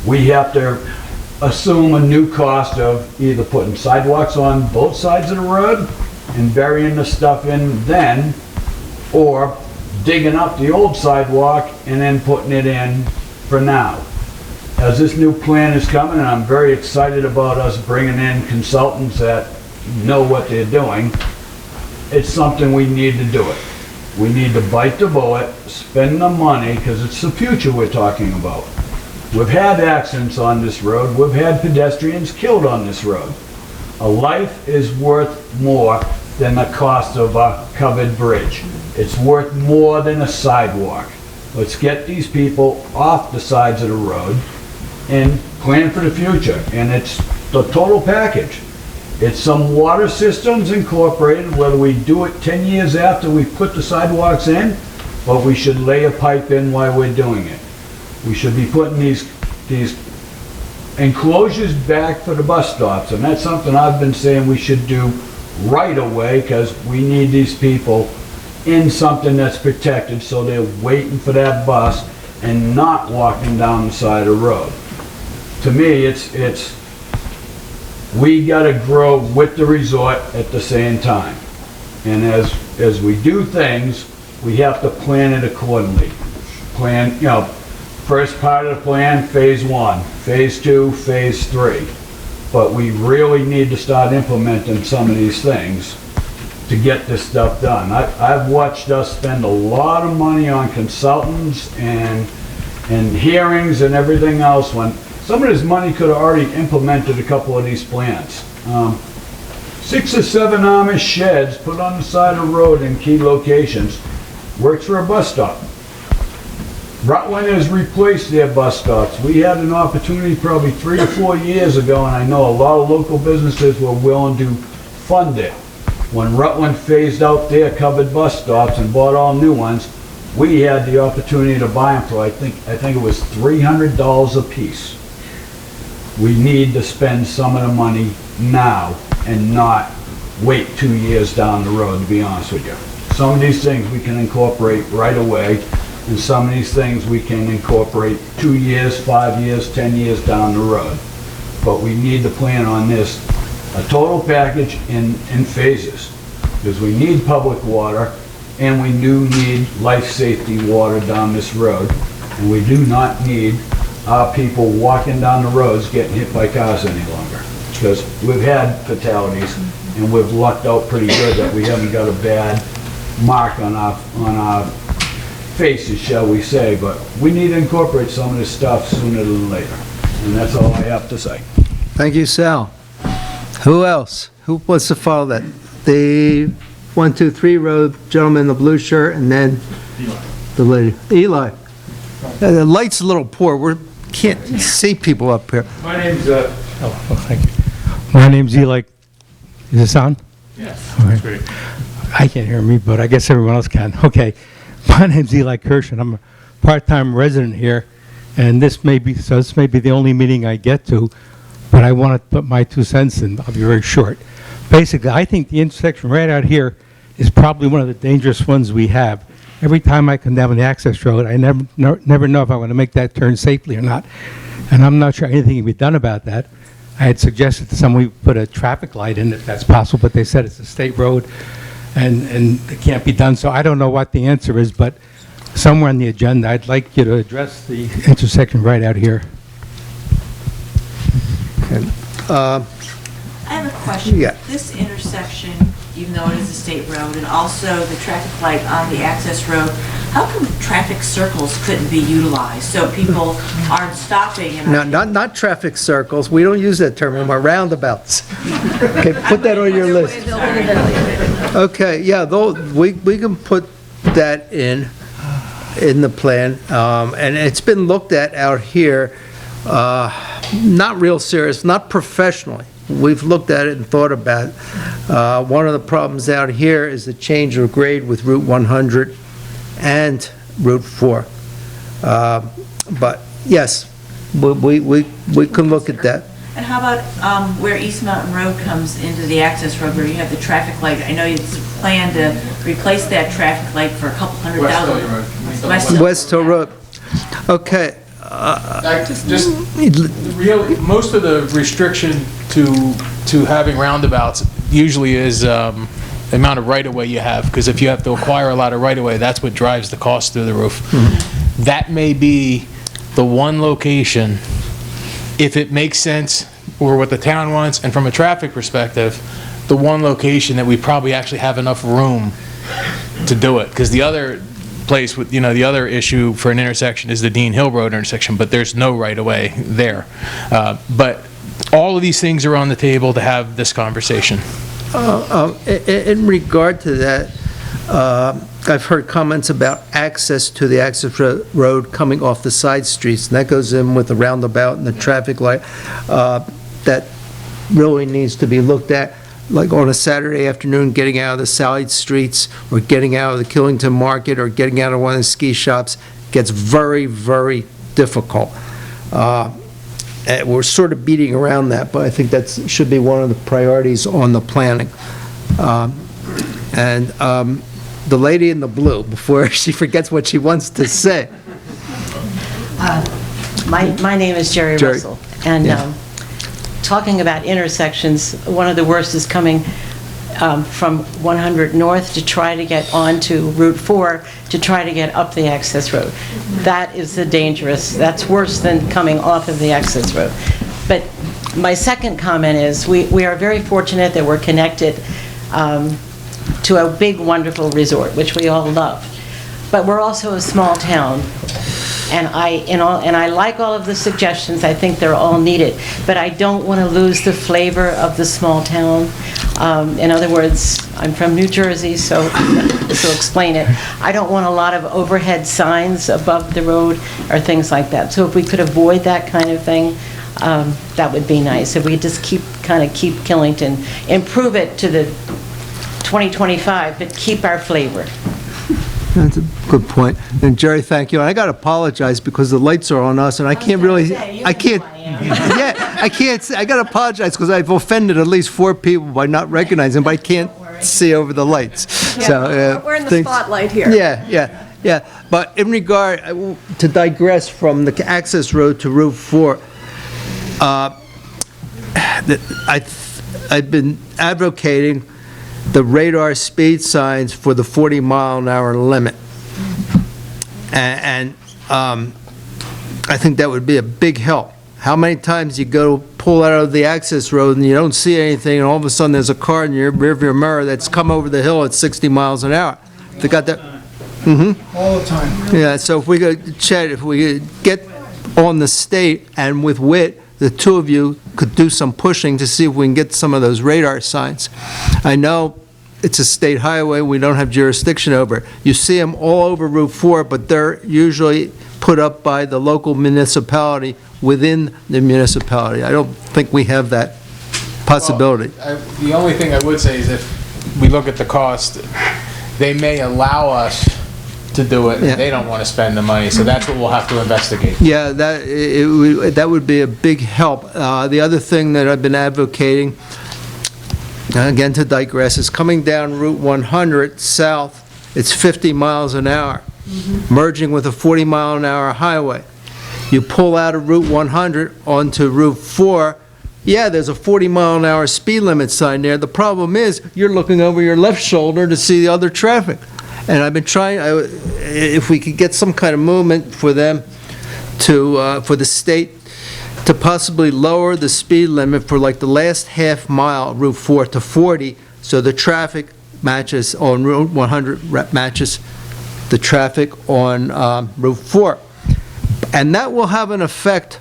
we have to assume a new cost of either putting sidewalks on both sides of the road and burying the stuff in then, or digging up the old sidewalk and then putting it in for now. As this new plan is coming, and I'm very excited about us bringing in consultants that know what they're doing, it's something we need to do it. We need to bite the bullet, spend the money, because it's the future we're talking about. We've had accidents on this road. We've had pedestrians killed on this road. A life is worth more than the cost of a covered bridge. It's worth more than a sidewalk. Let's get these people off the sides of the road and plan for the future. And it's the total package. It's some water systems incorporated, whether we do it 10 years after we put the sidewalks in, but we should lay a pipe in while we're doing it. We should be putting these enclosures back for the bus stops, and that's something I've been saying we should do right away, because we need these people in something that's protected so they're waiting for that bus and not walking down the side of the road. To me, we gotta grow with the resort at the same time. And as we do things, we have to plan it accordingly. Plan, you know, first part of the plan, phase 1, phase 2, phase 3. But we really need to start implementing some of these things to get this stuff done. I've watched us spend a lot of money on consultants and hearings and everything else when some of this money could have already implemented a couple of these plans. 6 or 7 Amish sheds put on the side of the road in key locations works for a bus stop. Rutland has replaced their bus stops. We had an opportunity probably 3 or 4 years ago, and I know a lot of local businesses were willing to fund it. When Rutland phased out their covered bus stops and bought all new ones, we had the opportunity to buy them for, I think it was $300 a piece. We need to spend some of the money now and not wait 2 years down the road, to be honest with you. Some of these things we can incorporate right away, and some of these things we can incorporate 2 years, 5 years, 10 years down the road. But we need to plan on this, a total package in phases, because we need public water, and we do need life safety water down this road, and we do not need our people walking down the roads getting hit by cars any longer, because we've had fatalities, and we've lucked out pretty good that we haven't got a bad mark on our faces, shall we say, but we need to incorporate some of this stuff sooner than later, and that's all I have to say. Thank you, Sal. Who else? Who wants to follow that? The 123 road, gentleman in the blue shirt, and then the lady. Eli. The light's a little poor. We can't see people up here. My name's, thank you. My name's Eli. Is this on? Yes. That's great. I can't hear me, but I guess everyone else can. Okay. My name's Eli Kirsch, and I'm a part-time resident here, and this may be the only meeting I get to, but I want to put my 2 cents in. I'll be very short. Basically, I think the intersection right out here is probably one of the dangerous ones we have. Every time I come down the access road, I never know if I want to make that turn safely or not, and I'm not sure anything can be done about that. I had suggested to someone we put a traffic light in if that's possible, but they said it's a state road and it can't be done, so I don't know what the answer is, but somewhere on the agenda, I'd like you to address the intersection right out here. I have a question. Yeah. This intersection, even though it is a state road, and also the traffic light on the access road, how come traffic circles couldn't be utilized so people aren't stopping? And No, not traffic circles. We don't use that term anymore. Roundabouts. Okay, put that on your list. Okay, yeah, we can put that in the plan, and it's been looked at out here, not real serious, not professionally. We've looked at it and thought about it. One of the problems out here is the change of grade with Route 100 and Route 4. But yes, we can look at that. And how about where East Mountain Road comes into the access road where you have the traffic light? I know it's planned to replace that traffic light for a couple $100,000. West Hill Road. Okay. Most of the restriction to having roundabouts usually is the amount of right-of-way you have, because if you have to acquire a lot of right-of-way, that's what drives the cost through the roof. Mm-hmm. That may be the one location, if it makes sense, or what the town wants, and from a traffic perspective, the one location that we probably actually have enough room to do it, because the other place with, the other issue for an intersection is the Dean Hill Road intersection, but there's no right-of-way there. But all of these things are on the table to have this conversation. In regard to that, I've heard comments about access to the access road coming off the side streets, and that goes in with the roundabout and the traffic light. That really needs to be looked at, like on a Saturday afternoon, getting out of the side streets, or getting out of the Killington Market, or getting out of one of the ski shops gets very, very difficult. We're sort of beating around that, but I think that should be one of the priorities on the planning. The lady in the blue, before she forgets what she wants to say. My name is Jerry Russell, and yeah. Talking about intersections, one of the worst is coming from 100 North to try to get onto Route 4 to try to get up the access road. That is the dangerous, that's worse than coming off of the access road. But my second comment is we are very fortunate that we're connected to a big, wonderful resort, which we all love. But we're also a small town. And I like all of the suggestions, I think they're all needed, but I don't want to lose the flavor of the small town. In other words, I'm from New Jersey, so this will explain it. I don't want a lot of overhead signs above the road or things like that. So if we could avoid that kind of thing, that would be nice. If we just keep Killington, improve it to the 2025, but keep our flavor. That's a good point. And Jerry, thank you. And I got to apologize because the lights are on us, and I can't really, I can't, yeah, I can't, I got to apologize because I've offended at least 4 people by not recognizing, but I can't see over the lights. So, We're in the spotlight here. Yeah. But in regard, to digress from the access road to Route 4, I've been advocating the radar speed signs for the 40-mile-an-hour limit. And I think that would be a big help. How many times you go pull out of the access road and you don't see anything, and all of a sudden there's a car in your rearview mirror that's come over the hill at 60 miles an hour? They got that? All the time. Yeah, so if we could, Chet, if we could get on the state and with WIT, the two of you could do some pushing to see if we can get some of those radar signs. I know it's a state highway, we don't have jurisdiction over it. You see them all over Route 4, but they're usually put up by the local municipality within the municipality. I don't think we have that possibility. Well, the only thing I would say is if we look at the cost, they may allow us to do it, and they don't want to spend the money, so that's what we'll have to investigate. Yeah, that would be a big help. The other thing that I've been advocating, again to digress, is coming down Route 100 south, it's 50 miles an hour, merging with a 40-mile-an-hour highway. You pull out of Route 100 onto Route 4, yeah, there's a 40-mile-an-hour speed limit sign there. The problem is, you're looking over your left shoulder to see the other traffic. And I've been trying, if we could get some kind of movement for them to, for the state to possibly lower the speed limit for like the last half mile, Route 4 to 40, so the traffic matches on Route 100 matches the traffic on Route 4. And that will have an effect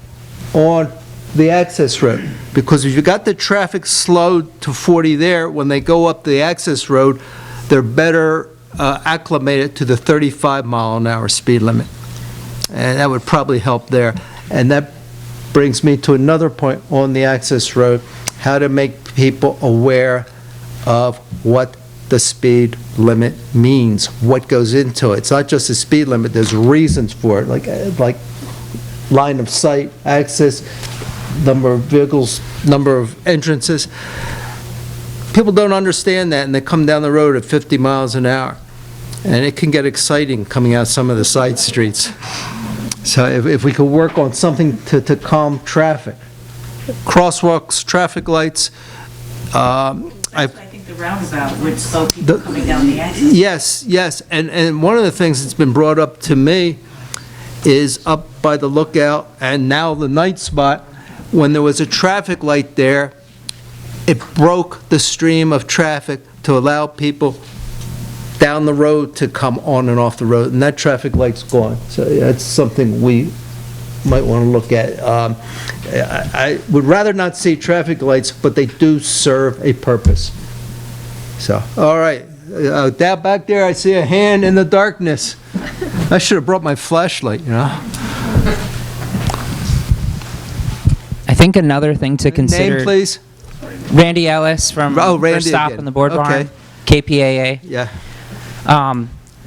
on the access road, because if you got the traffic slowed to 40 there, when they go up the access road, they're better acclimated to the 35-mile-an-hour speed limit. And that would probably help there. And that brings me to another point on the access road, how to make people aware of what the speed limit means, what goes into it. It's not just the speed limit, there's reasons for it, like line of sight, access, number of vehicles, number of entrances. People don't understand that, and they come down the road at 50 miles an hour. And it can get exciting coming out some of the side streets. So if we could work on something to calm traffic. Crosswalks, traffic lights. I think the roundabout would slow people coming down the access. Yes. And one of the things that's been brought up to me is up by the lookout and now the night spot, when there was a traffic light there, it broke the stream of traffic to allow people down the road to come on and off the road, and that traffic light's gone. So that's something we might want to look at. I would rather not see traffic lights, but they do serve a purpose. So, all right. Down back there, I see a hand in the darkness. I should have brought my flashlight, you know. I think another thing to consider... Name, please? Randy Ellis from Randy First Stop again. in the Board Okay. Barn, KPAA. Yeah.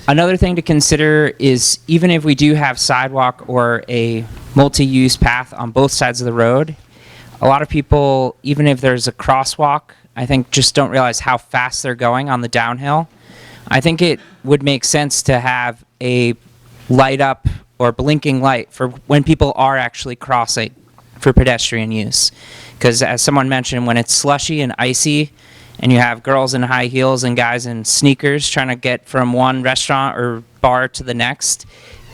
Another thing to consider is even if we do have sidewalk or a multi-use path on both sides of the road, a lot of people, even if there's a crosswalk, I think just don't realize how fast they're going on the downhill. I think it would make sense to have a light up or blinking light for when people are actually crossing for pedestrian use. Because as someone mentioned, when it's slushy and icy, and you have girls in high heels and guys in sneakers trying to get from one restaurant or bar to the next,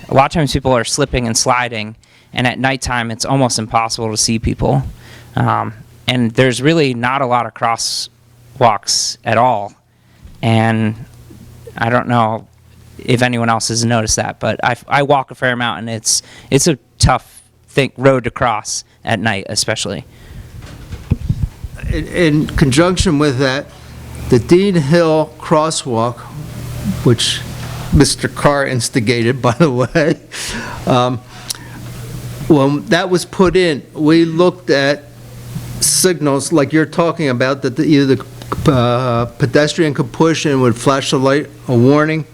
a lot of times people are slipping and sliding, and at nighttime it's almost impossible to see people. And there's really not a lot of crosswalks at all. And I don't know, if anyone else has noticed that, but I walk a fair amount, and it's a tough road to cross at night, especially. In conjunction with that, the Dean Hill crosswalk, which Mr. Carr instigated, by the way, when that was put in, we looked at signals like you're talking about, that either the pedestrian could push and would flash a light, a warning.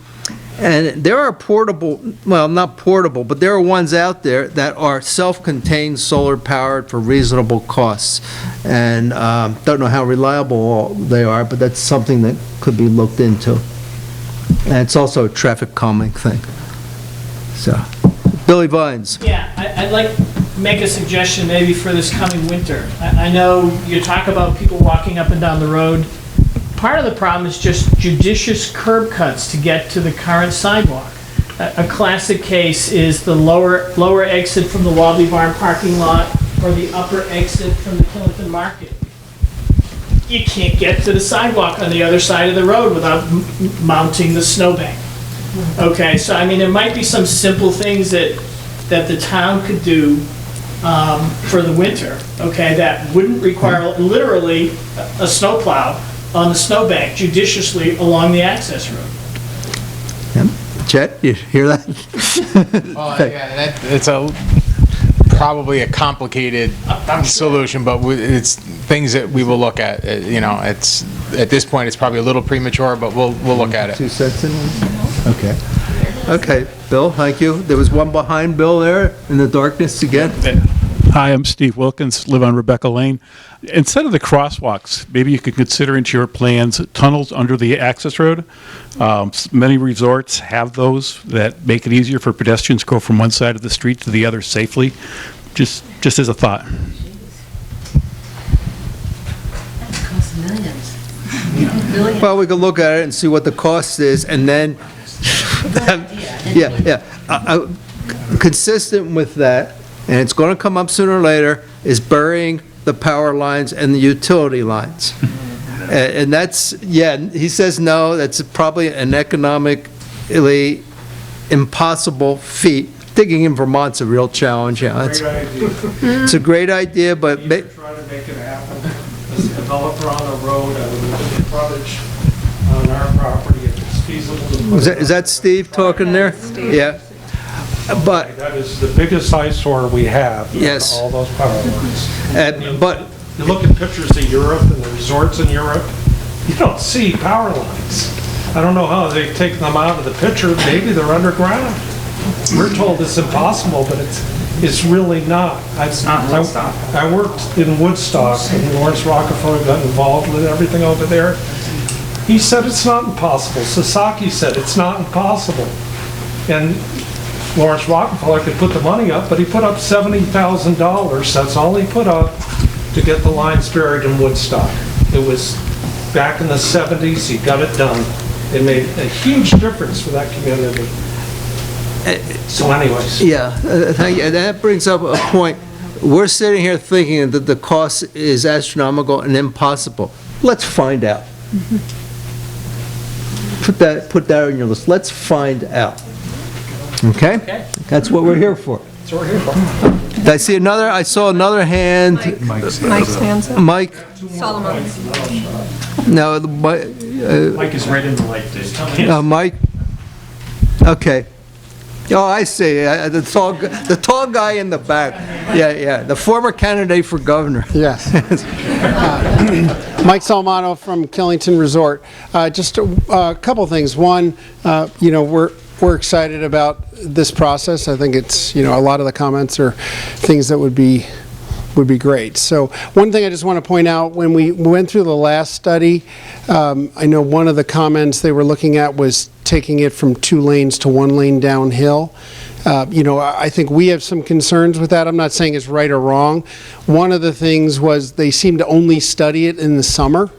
And there are portable, well, not portable, but there are ones out there that are self-contained, solar-powered for reasonable costs. And don't know how reliable they are, but that's something that could be looked into. And it's also a traffic calming thing. So, Billy Vines. Yeah, I'd like to make a suggestion maybe for this coming winter. I know you talk about people walking up and down the road. Part of the problem is just judicious curb cuts to get to the current sidewalk. A classic case is the lower exit from the Wobbly Barn parking lot or the upper exit from the Killington Market. You can't get to the sidewalk on the other side of the road without mounting the snowbank. Okay, so I mean, there might be some simple things that the town could do for the winter, okay, that wouldn't require literally a snowplow on the snowbank judiciously along the access road. Chet, you hear that? Well, yeah, it's probably a complicated solution, but it's things that we will look at. You know, it's at this point it's probably a little premature, but we'll look at it. 2 cents in it? Okay. Okay, Bill, thank you. There was one behind Bill there in the darkness again. Hi, I'm Steve Wilkins, live on Rebecca Lane. Instead of the crosswalks, maybe you could consider into your plans tunnels under the access road. Many resorts have those that make it easier for pedestrians to go from one side of the street to the other safely. Just as a thought. That costs millions. Well, we could look at it and see what the cost is, and then, consistent with that, and it's going to come up sooner or later, is burying the power lines and the utility lines. And that's, yeah, he says no, that's probably an economically impossible feat. Digging in Vermont's a real challenge, yeah. It's a great idea, but... Try to make it happen. As a developer on the road, I would look at the frontage on our property if it's feasible to put... Is that Steve talking there? Yeah. But that is the biggest eyesore we have. Yes. All those power lines. But you look at pictures of Europe and the resorts in Europe, you don't see power lines. I don't know how they've taken them out of the picture. Maybe they're underground. We're told it's impossible, but it's really not. I worked in Woodstock, and Lawrence Rockefeller got involved with everything over there. He said it's not impossible. Sasaki said it's not impossible. And Lawrence Rockefeller could put the money up, but he put up $70,000. That's all he put up to get the lines buried in Woodstock. It was back in the 70s. He got it done. It made a huge difference for that community. So anyways. Yeah, thank you. And that brings up a point. We're sitting here thinking that the cost is astronomical and impossible. Let's find out. Put that on your list. Let's find out. Okay? That's what we're here for. That's what we're here for. Did I see another? I saw another hand. Mike's hands up. Mike? Solomon. No, Mike is right in the light there. Mike? Okay. Oh, I see. The tall guy in the back. Yeah. The former candidate for governor. Yes. Mike Salmano from Killington Resort. Just a couple things. One, we're excited about this process. I think it's, a lot of the comments are things that would be great. So one thing I just want to point out, when we went through the last study, I know one of the comments they were looking at was taking it from 2 lanes to 1 lane downhill. I think we have some concerns with that. I'm not saying it's right or wrong. One of the things was they seem to only study it in the summer.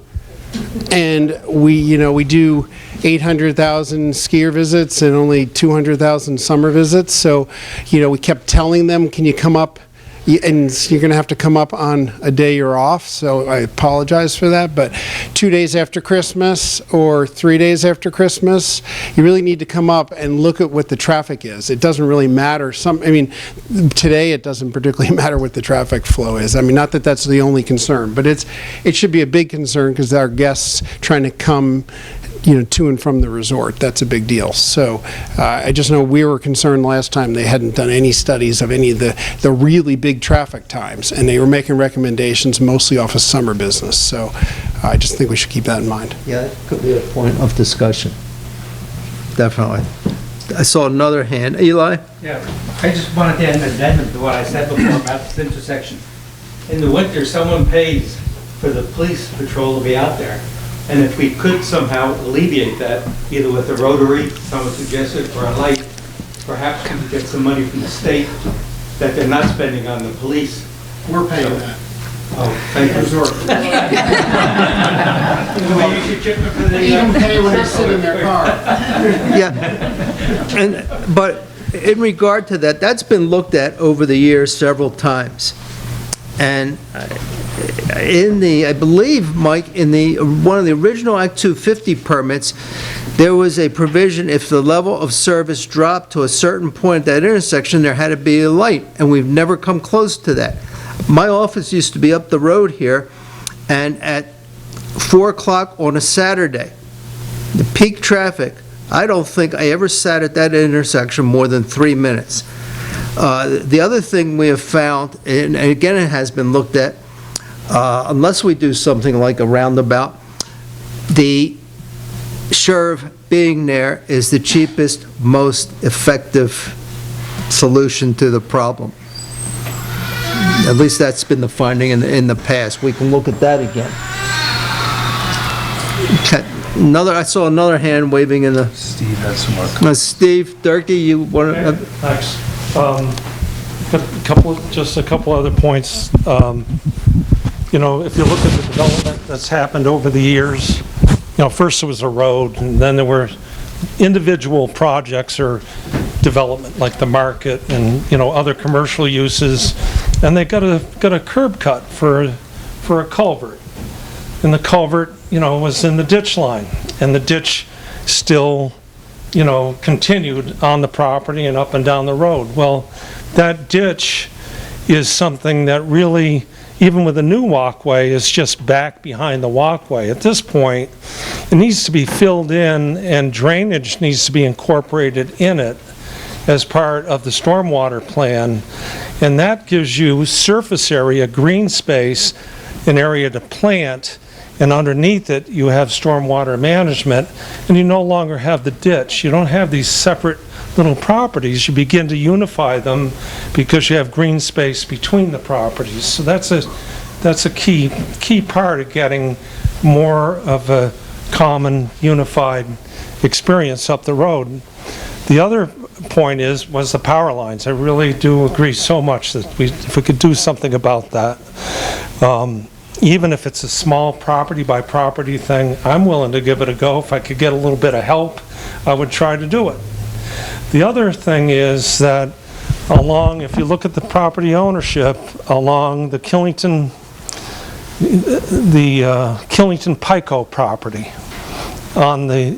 And we do 800,000 skier visits and only 200,000 summer visits. So, we kept telling them, can you come up and you're going to have to come up on a day you're off, so I apologize for that, but 2 days after Christmas or 3 days after Christmas, you really need to come up and look at what the traffic is. It doesn't really matter. Today it doesn't particularly matter what the traffic flow is. I mean, not that that's the only concern, but it should be a big concern because our guests trying to come to and from the resort. That's a big deal. So I just know we were concerned last time they hadn't done any studies of any of the really big traffic times, and they were making recommendations mostly off of summer business. So I just think we should keep that in mind. Yeah, it could be a point of discussion. Definitely. I saw another hand. Eli? Yeah, I just wanted to add an addendum to what I said before about this intersection. In the winter, someone pays for the police patrol to be out there. And if we could somehow alleviate that, either with a rotary, someone suggested, or a light, perhaps we could get some money from the state that they're not spending on the police. We're paying that. Oh, thank you. Maybe you should chip in for the... They even pay when they sit in their car. Yeah, but in regard to that, that's been looked at over the years several times. And I believe, Mike, in one of the original Act 250 permits, there was a provision if the level of service dropped to a certain point at that intersection, there had to be a light, and we've never come close to that. My office used to be up the road here, and at 4 o'clock on a Saturday, the peak traffic, I don't think I ever sat at that intersection more than 3 minutes. The other thing we have found, and again it has been looked at, unless we do something like a roundabout, the SHRV being there is the cheapest, most effective solution to the problem. At least that's been the finding in the past. We can look at that again. Okay. I saw another hand waving in the... Steve has some more. Steve Durkee, you want to... Thanks. Just a couple other points. If you look at the development that's happened over the years, first it was a road, and then there were individual projects or development like the market and other commercial uses, and they got a curb cut for a culvert, and the culvert was in the ditch line, and the ditch still continued on the property and up and down the road. Well, that ditch is something that really, even with a new walkway, is just back behind the walkway. At this point, it needs to be filled in, and drainage needs to be incorporated in it as part of the stormwater plan, and that gives you surface area, green space, an area to plant, and underneath it you have stormwater management, and you no longer have the ditch. You don't have these separate little properties. You begin to unify them because you have green space between the properties. So that's a key part of getting more of a common unified experience up the road. The other point was the power lines. I really do agree so much that if we could do something about that. Even if it's a small property by property thing, I'm willing to give it a go. If I could get a little bit of help, I would try to do it. The other thing is that if you look at the property ownership along the Killington Pico property on the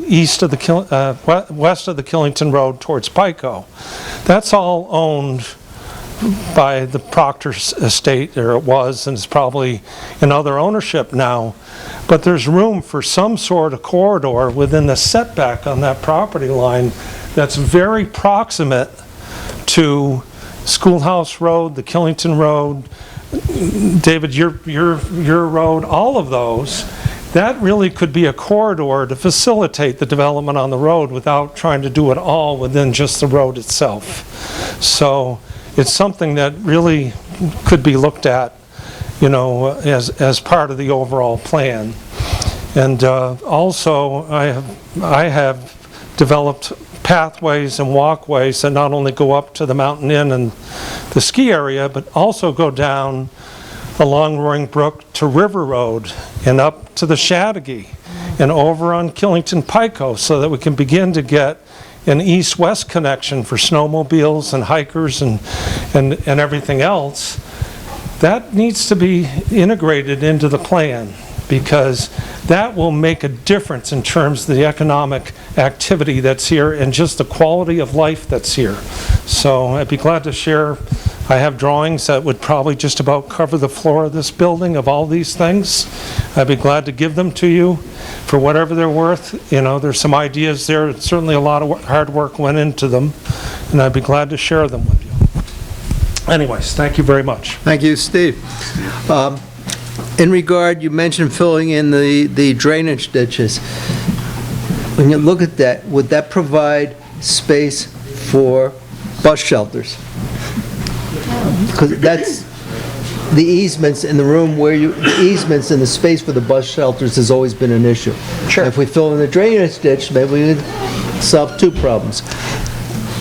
west of the Killington Road towards Pico, that's all owned by the Proctor's estate, or it was, and it's probably in other ownership now. But there's room for some sort of corridor within the setback on that property line that's very proximate to Schoolhouse Road, the Killington Road, David, your road, all of those. That really could be a corridor to facilitate the development on the road without trying to do it all within just the road itself. So it's something that really could be looked at, as part of the overall plan. And also, I have developed pathways and walkways that not only go up to the Mountain Inn and the ski area, but also go down along Roaring Brook to River Road and up to the Chattagee and over on Killington Pico, so that we can begin to get an east-west connection for snowmobiles and hikers and everything else that needs to be integrated into the plan, because that will make a difference in terms of the economic activity that's here and just the quality of life that's here. So I'd be glad to share. I have drawings that would probably just about cover the floor of this building of all these things. I'd be glad to give them to you for whatever they're worth. You know, there's some ideas there. Certainly a lot of hard work went into them, and I'd be glad to share them with you. Anyways, thank you very much. Thank you, Steve. In regard, you mentioned filling in the drainage ditches. When you look at that, would that provide space for bus shelters? Because that's the easements in the room where the easements in the space for the bus shelters has always been an issue. Sure. If we fill in the drainage ditch, maybe we could solve two problems.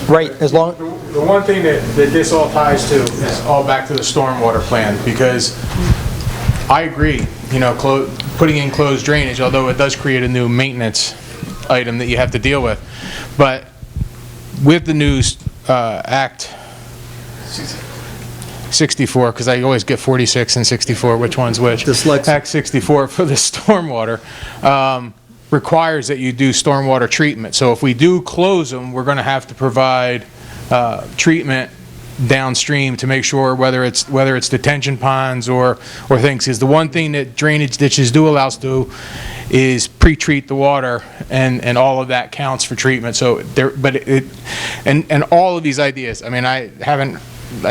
Right, as long... The one thing that this all ties to is all back to the stormwater plan, because I agree, you know, putting in closed drainage, although it does create a new maintenance item that you have to deal with. But with the new Act 64, because I always get 46 and 64, which one's which? Act 64 for the stormwater requires that you do stormwater treatment. So if we do close them, we're going to have to provide treatment downstream to make sure whether it's detention ponds or things. Because the one thing that drainage ditches do allow us to do is pre-treat the water, and all of that counts for treatment. So there, but and all of these ideas. I mean, I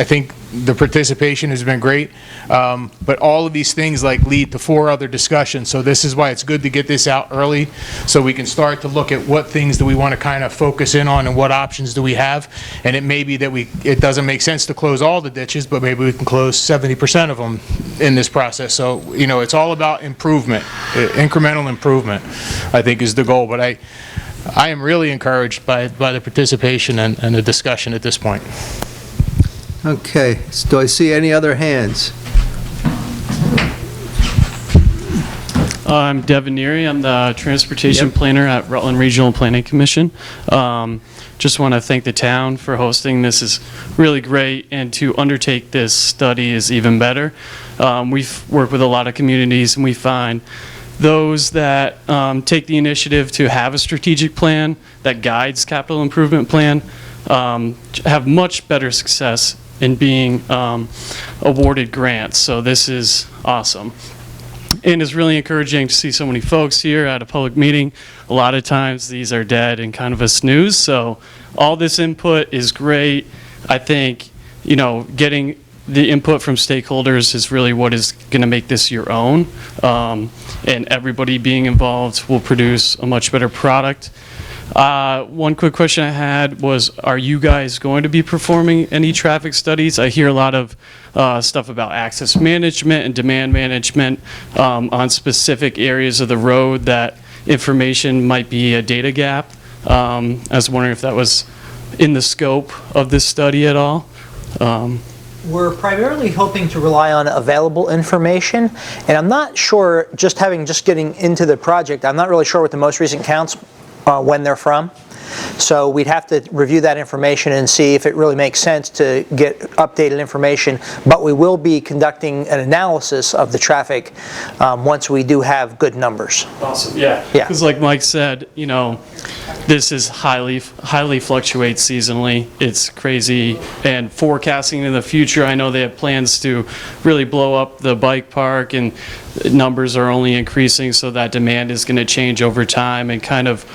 think the participation has been great, but all of these things lead to 4 other discussions. So this is why it's good to get this out early, so we can start to look at what things do we want to kind of focus in on and what options do we have. And it may be that it doesn't make sense to close all the ditches, but maybe we can close 70% of them in this process. So, you know, it's all about improvement, incremental improvement, I think is the goal. But I am really encouraged by the participation and the discussion at this point. Okay, so do I see any other hands? I'm Devin Neary. I'm the transportation planner at Rutland Regional Planning Commission. Just want to thank the town for hosting. This is really great, and to undertake this study is even better. We've worked with a lot of communities, and we find those that take the initiative to have a strategic plan that guides capital improvement plan have much better success in being awarded grants. So this is awesome. And it's really encouraging to see so many folks here at a public meeting. A lot of times these are dead and kind of a snooze. So all this input is great. I think, you know, getting the input from stakeholders is really what is going to make this your own. And everybody being involved will produce a much better product. One quick question I had was, are you guys going to be performing any traffic studies? I hear a lot of stuff about access management and demand management on specific areas of the road that information might be a data gap. I was wondering if that was in the scope of this study at all. We're primarily hoping to rely on available information, and I'm not sure, just getting into the project, I'm not really sure what the most recent counts when they're from. So we'd have to review that information and see if it really makes sense to get updated information. But we will be conducting an analysis of the traffic once we do have good numbers. Awesome. Yeah. Because like Mike said, you know, this is highly fluctuates seasonally. It's crazy. And forecasting in the future, I know they have plans to really blow up the bike park, and numbers are only increasing, so that demand is going to change over time, and kind of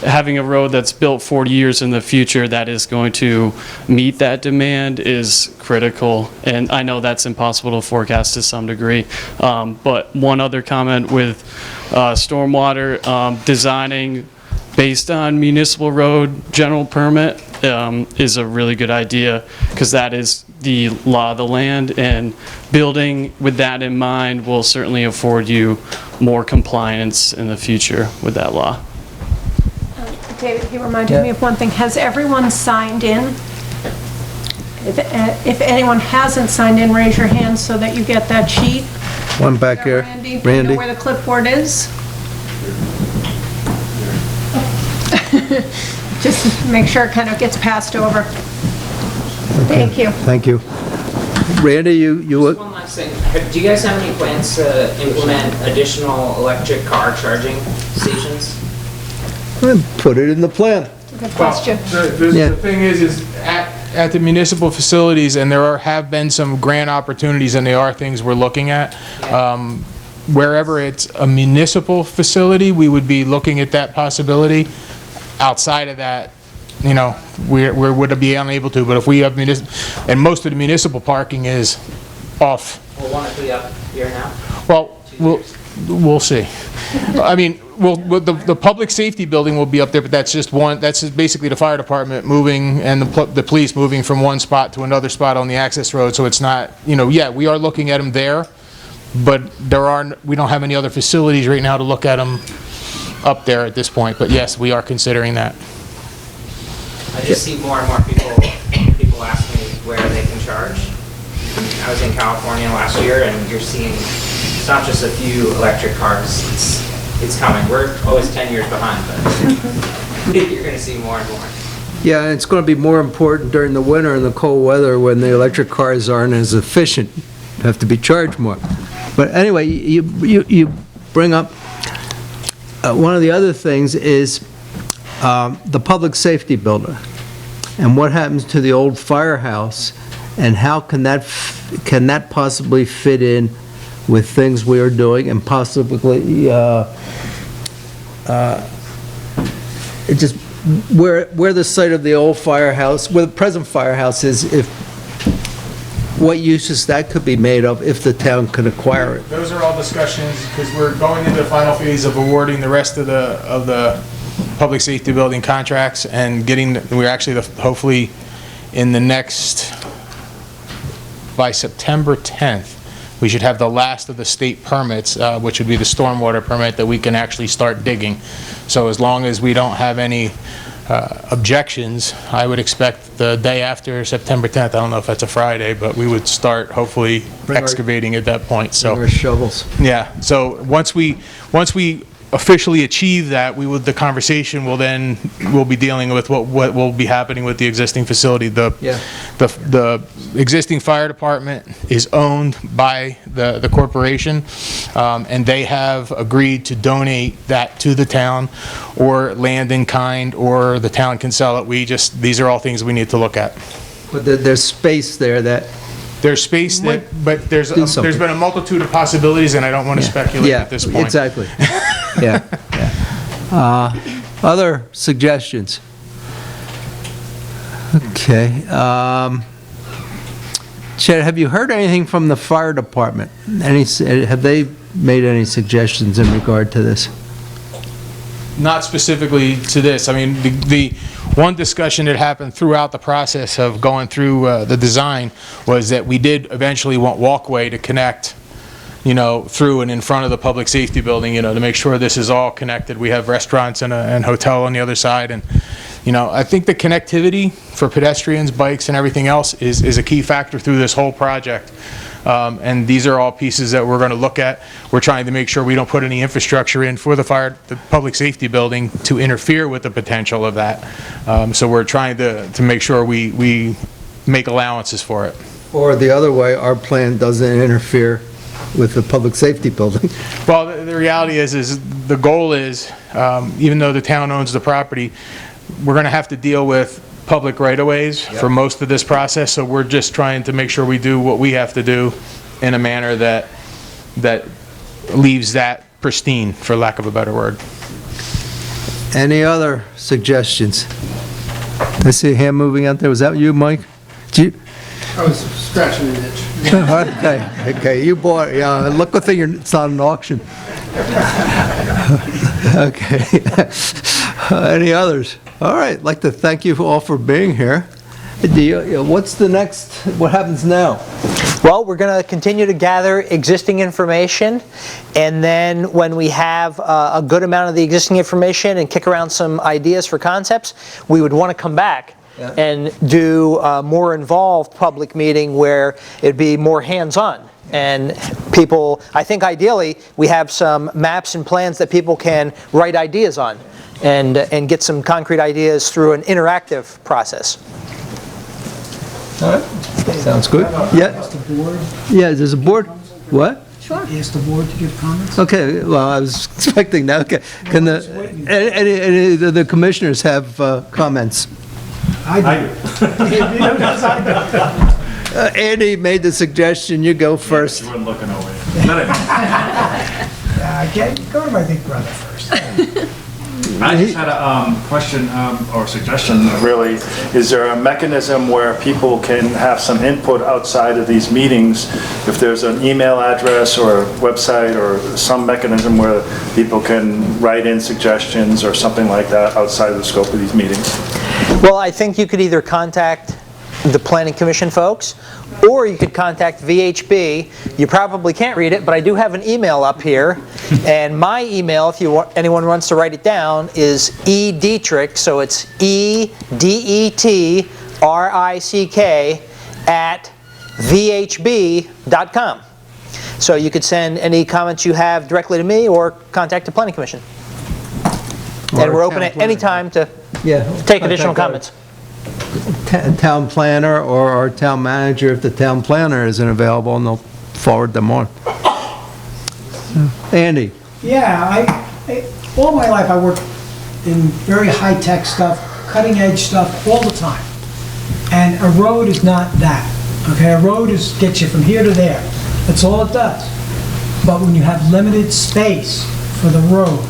having a road that's built 40 years in the future that is going to meet that demand is critical. And I know that's impossible to forecast to some degree. But one other comment with stormwater, designing based on municipal road general permit is a really good idea, because that is the law of the land, and building with that in mind will certainly afford you more compliance in the future with that law. David, you reminded me of one thing. Has everyone signed in? If anyone hasn't signed in, raise your hand so that you get that sheet. One back here. Randy, do you know where the clipboard is? Just make sure it kind of gets passed over. Thank you. Thank you. Randy, you Just one last thing. Do you guys have any plans to implement additional electric car charging stations? put it in the plan. Good question. The thing is at the municipal facilities, and have been some grant opportunities, and they are things we're looking at. Wherever it's a municipal facility, we would be looking at that possibility. Outside of that, you know, we would be unable to, but if we have and most of the municipal parking is off. Will one be up here now? Well, we'll see. I mean, the public safety building will be up there, but that's just basically the fire department moving and the police moving from one spot to another spot on the access road, so it's not, you know, yeah, we are looking at them there, but we don't have any other facilities right now to look at them up there at this point, but yes, we are considering that. I just see more and more people ask me where they can charge. I was in California last year, and you're seeing it's not just a few electric cars. It's coming. We're always 10 years behind, but you're going to see more and more. Yeah, and it's going to be more important during the winter and the cold weather when the electric cars aren't as efficient, have to be charged more. But anyway, you bring up one of the other things is the public safety building and what happens to the old firehouse, and how can that possibly fit in with things we are doing, and possibly it just where the site of the old firehouse, where the present firehouse is, if what uses that could be made of if the town can acquire it. Those are all discussions, because we're going into the final phase of awarding the rest of the public safety building contracts, and we're actually hopefully in the next, by September 10th, we should have the last of the state permits, which would be the stormwater permit, that we can actually start digging. So as long as we don't have any objections, I would expect the day after September 10th, I don't know if that's a Friday, but we would start hopefully excavating at that point. So our shovels. Yeah, so once we officially achieve that, the conversation we'll be dealing with what will be happening with the existing facility. The existing fire department is owned by the corporation, and they have agreed to donate that to the town, or land in kind, or the town can sell it. These are all things we need to look at. But there's space there that... There's space but there's been a multitude of possibilities, and I don't want to speculate at this point. Exactly. Yeah. Other suggestions? Okay. Chad, have you heard anything from the fire department? Have they made any suggestions in regard to this? Not specifically to this. I mean, the one discussion that happened throughout the process of going through the design was that we did eventually want walkway to connect, you know, through and in front of the public safety building, you know, to make sure this is all connected. We have restaurants and hotel on the other side, and, you know, I think the connectivity for pedestrians, bikes, and everything else is a key factor through this whole project. And these are all pieces that we're going to look at. We're trying to make sure we don't put any infrastructure in for the public safety building to interfere with the potential of that. So we're trying to make sure we make allowances for it. Or the other way, our plan doesn't interfere with the public safety building. Well, the reality is the goal is, even though the town owns the property, we're going to have to deal with public right-of-ways for most of this process, so we're just trying to make sure we do what we have to do in a manner that leaves that pristine, for lack of a better word. Any other suggestions? I see a hand moving out there. Was that you, Mike? I was scratching an itch. Okay, you bought, look good thing it's not an auction. Okay. Any others? All right, I'd like to thank you all for being here. What's the next, what happens now? Well, we're going to continue to gather existing information, and then when we have a good amount of the existing information and kick around some ideas for concepts, we would want to come back and do a more involved public meeting where it'd be more hands-on. And people, I think ideally, we have some maps and plans that people can write ideas on and get some concrete ideas through an interactive process. All right. Sounds good. Yeah. Ask the board. Yeah, there's a board. What? Ask the board to give comments. Okay, well, I was expecting that. Okay. Can any of the commissioners have comments? I do. Andy made the suggestion, you go first. You weren't looking over Okay, go to my big brother first. I just had a question or suggestion, really. Is there a mechanism where people can have some input outside of these meetings? If there's an email address or a website or some mechanism where people can write in suggestions or something like that outside of the scope of these meetings? Well, I think you could either contact the Planning Commission folks, or you could contact VHB. You probably can't read it, but I do have an email up here. And my email, if anyone wants to write it down, is edietrick, so it's EDETRICK @VHB.com. So you could send any comments you have directly to me or contact the Planning Commission. And we're open at any time to take additional comments. Town planner or our town manager, if the town planner isn't available, and they'll forward them on. Andy? Yeah, all my life I worked in very high-tech stuff, cutting-edge stuff all the time. And a road is not that. Okay, a road gets you from here to there. That's all it does. But when you have limited space for the road,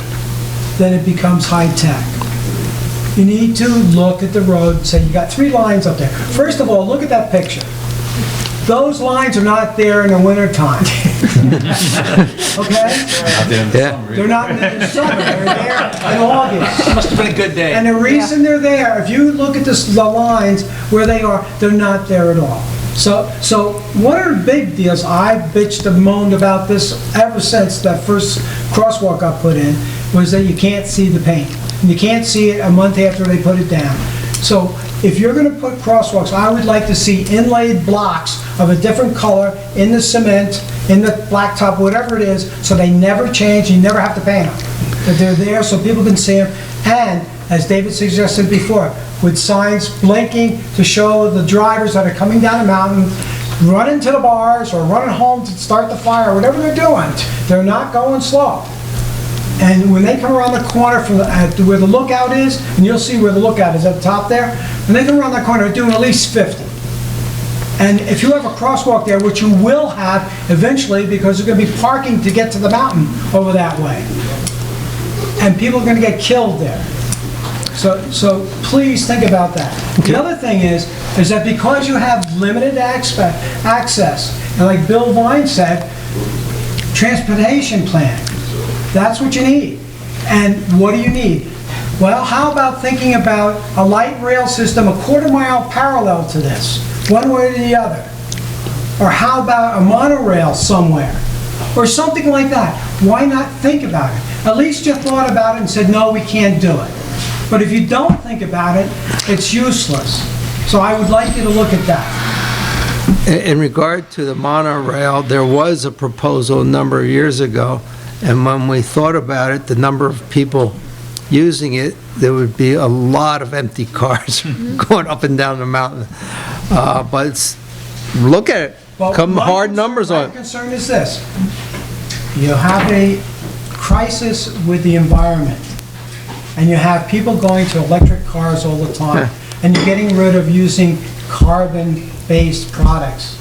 then it becomes high-tech. You need to look at the road and say, you got 3 lines up there. First of all, look at that picture. Those lines are not there in the wintertime. Okay? They're not in the summer, they're there in August. Must have been a good day. And the reason they're there, if you look at the lines where they are, they're not there at all. So one of the big deals, I've bitched and moaned about this ever since that first crosswalk got put in, was that you can't see the paint. And you can't see it a month after they put it down. So if you're going to put crosswalks, I would like to see inlaid blocks of a different color in the cement, in the blacktop, whatever it is, so they never change, you never have to paint them. That they're there so people can see them. And, as David suggested before, with signs blinking to show the drivers that are coming down the mountain, running to the bars or running home to start the fire, whatever they're doing, they're not going slow. And when they come around the corner from where the lookout is, and you'll see where the lookout is at the top there, when they come around that corner, they're doing at least 50. And if you have a crosswalk there, which you will have eventually, because there's going to be parking to get to the mountain over that way, and people are going to get killed there. So please think about that. The other thing is that because you have limited access, and like Bill Vine said, transportation plan. That's what you need. And what do you need? Well, how about thinking about a light rail system a quarter-mile parallel to this, one way or the other? Or how about a monorail somewhere? Or something like that. Why not think about it? At least you thought about it and said, no, we can't do it. But if you don't think about it, it's useless. So I would like you to look at that. In regard to the monorail, there was a proposal a number of years ago. And when we thought about it, the number of people using it, there would be a lot of empty cars going up and down the mountain. But look at it. Come hard numbers on it. My concern is this. You have a crisis with the environment. And you have people going to electric cars all the time. And you're getting rid of using carbon-based products,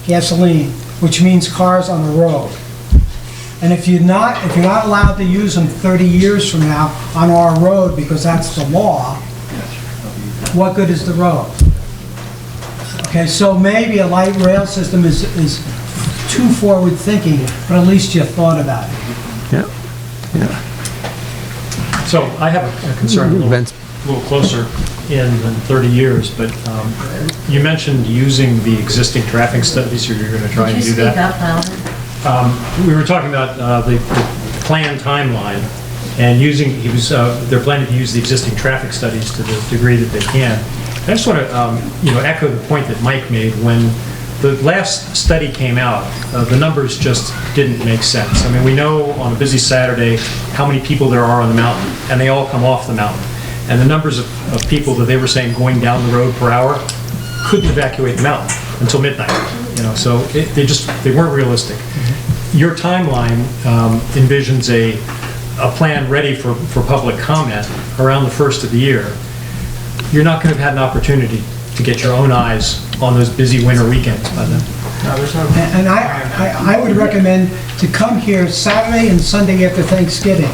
gasoline, which means cars on the road. And if you're not allowed to use them 30 years from now on our road because that's the law, what good is the road? Okay, so maybe a light rail system is too forward thinking, but at least you thought about it. Yeah. So I have a concern a little closer in than 30 years, but you mentioned using the existing traffic studies, or you're going to try and do that. We were talking about the plan timeline and they're planning to use the existing traffic studies to the degree that they can. I just want to echo the point that Mike made. When the last study came out, the numbers just didn't make sense. I mean, we know on a busy Saturday how many people there are on the mountain, and they all come off the mountain. And the numbers of people that they were saying going down the road per hour couldn't evacuate the mountain. until midnight, so they weren't realistic. Your timeline envisions a plan ready for public comment around the first of the year. You're not going to have had an opportunity to get your own eyes on those busy winter weekends by then. And I would recommend to come here Saturday and Sunday after Thanksgiving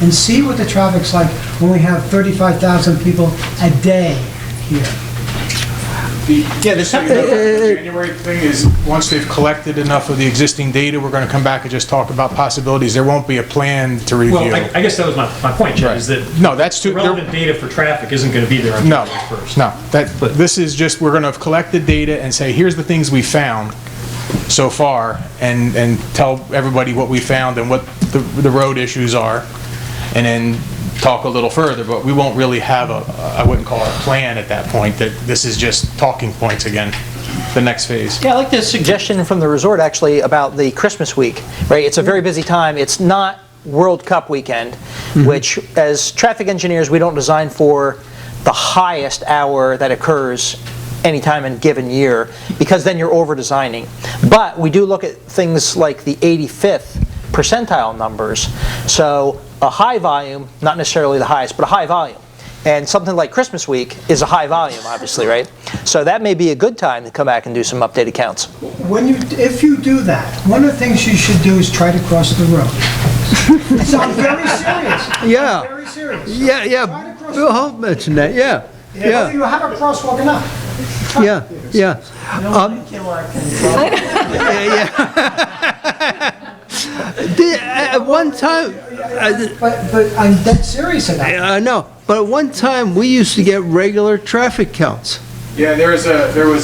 and see what the traffic's like when we have 35,000 people a day here. The January thing is, once they've collected enough of the existing data, we're going to come back and just talk about possibilities. There won't be a plan to review. Well, I guess that was my point, Chad, is that no, that's too relevant data for traffic isn't going to be there on January 1st. No, this is just, we're going to have collected data and say, here's the things we found so far, and tell everybody what we found and what the road issues are, and then talk a little further, but we won't really have I wouldn't call it a plan at that point, that this is just talking points again, the next phase. Yeah, I like the suggestion from the resort actually about the Christmas week, right? It's a very busy time. It's not World Cup weekend, which as traffic engineers, we don't design for the highest hour that occurs anytime in a given year, because then you're over designing. But we do look at things like the 85th percentile numbers. So a high volume, not necessarily the highest, but a high volume. And something like Christmas week is a high volume, obviously, right? So that may be a good time to come back and do some updated counts. If you do that, one of the things you should do is try to cross the road. So I'm very serious. Yeah. I'm very serious. Yeah. Bill Holt mentioned that. Yeah. Whether you have a crosswalk or not. Yeah. At one time, but I'm dead serious about it. I know. But at one time, we used to get regular traffic counts. Yeah, there was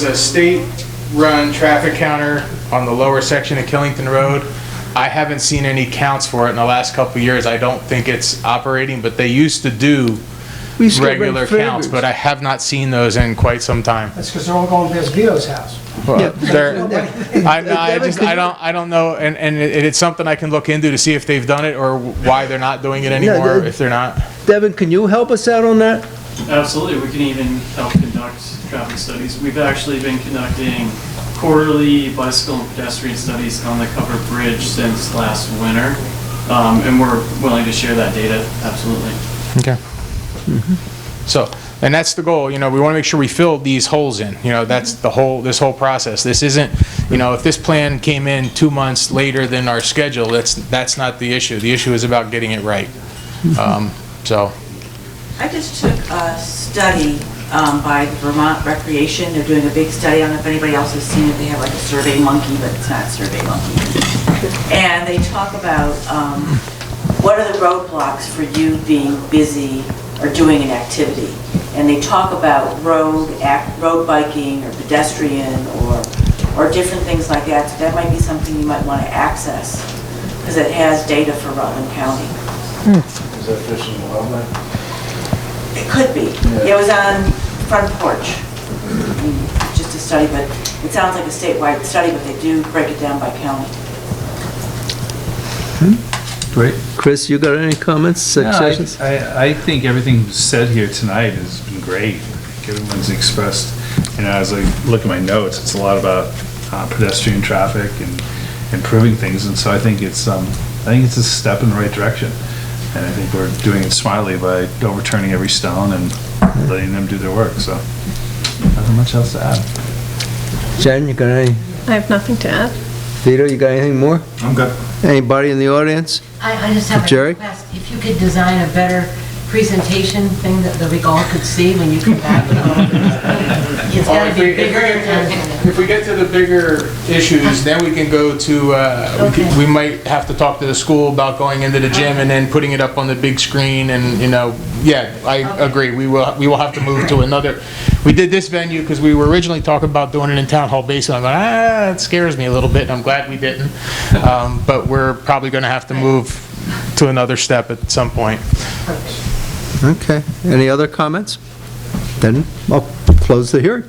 a state-run traffic counter on the lower section of Killington Road. I haven't seen any counts for it in the last couple of years. I don't think it's operating, but they used to do regular counts, but I have not seen those in quite some time. That's because they're all going past Vito's house. Well, I don't know, and it's something I can look into to see if they've done it or why they're not doing it anymore, if they're not. Devin, can you help us out on that? Absolutely, we can even help conduct traffic studies. We've actually been conducting quarterly bicycle and pedestrian studies on the covered bridge since last winter, and we're willing to share that data, absolutely. Okay. So, and that's the goal, we want to make sure we fill these holes in, that's this whole process. This isn't, if this plan came in 2 months later than our schedule, that's not the issue. The issue is about getting it right. So. I just took a study by Vermont Recreation. They're doing a big study. I don't know if anybody else has seen it. They have like a Survey Monkey, but it's not Survey Monkey. And they talk about what are the roadblocks for you being busy or doing an activity. And they talk about road biking or pedestrian or different things like that. So that might be something you might want to access because it has data for Rutland County. Is that Fish and Wildlife? It could be. Yeah. It was on Front Porch. Just a study, but it sounds like a statewide study, but they do break it down by county. Great. Chris, you got any comments, suggestions? I think everything said here tonight has been great. I think everyone's expressed, as I look at my notes, it's a lot about pedestrian traffic and improving things, and so I think it's a step in the right direction. And I think we're doing it smartly by overturning every stone and letting them do their work, so nothing much else to add. Jen, you got any? I have nothing to add. Vito, you got anything more? I'm good. Anybody in the audience? I just have Jerry? a request. If you could design a better presentation thing that we all could see when you come back. It's got to be bigger. If we get to the bigger issues, then we can go to, we might have to talk to the school about going into the gym and then putting it up on the big screen and, I agree. We will have to move to another. We did this venue because we were originally talking about doing it in Town Hall basement. I'm going, it scares me a little bit, and I'm glad we didn't. But we're probably going to have to move to another step at some point. Okay. Any other comments? Then I'll close the hearing.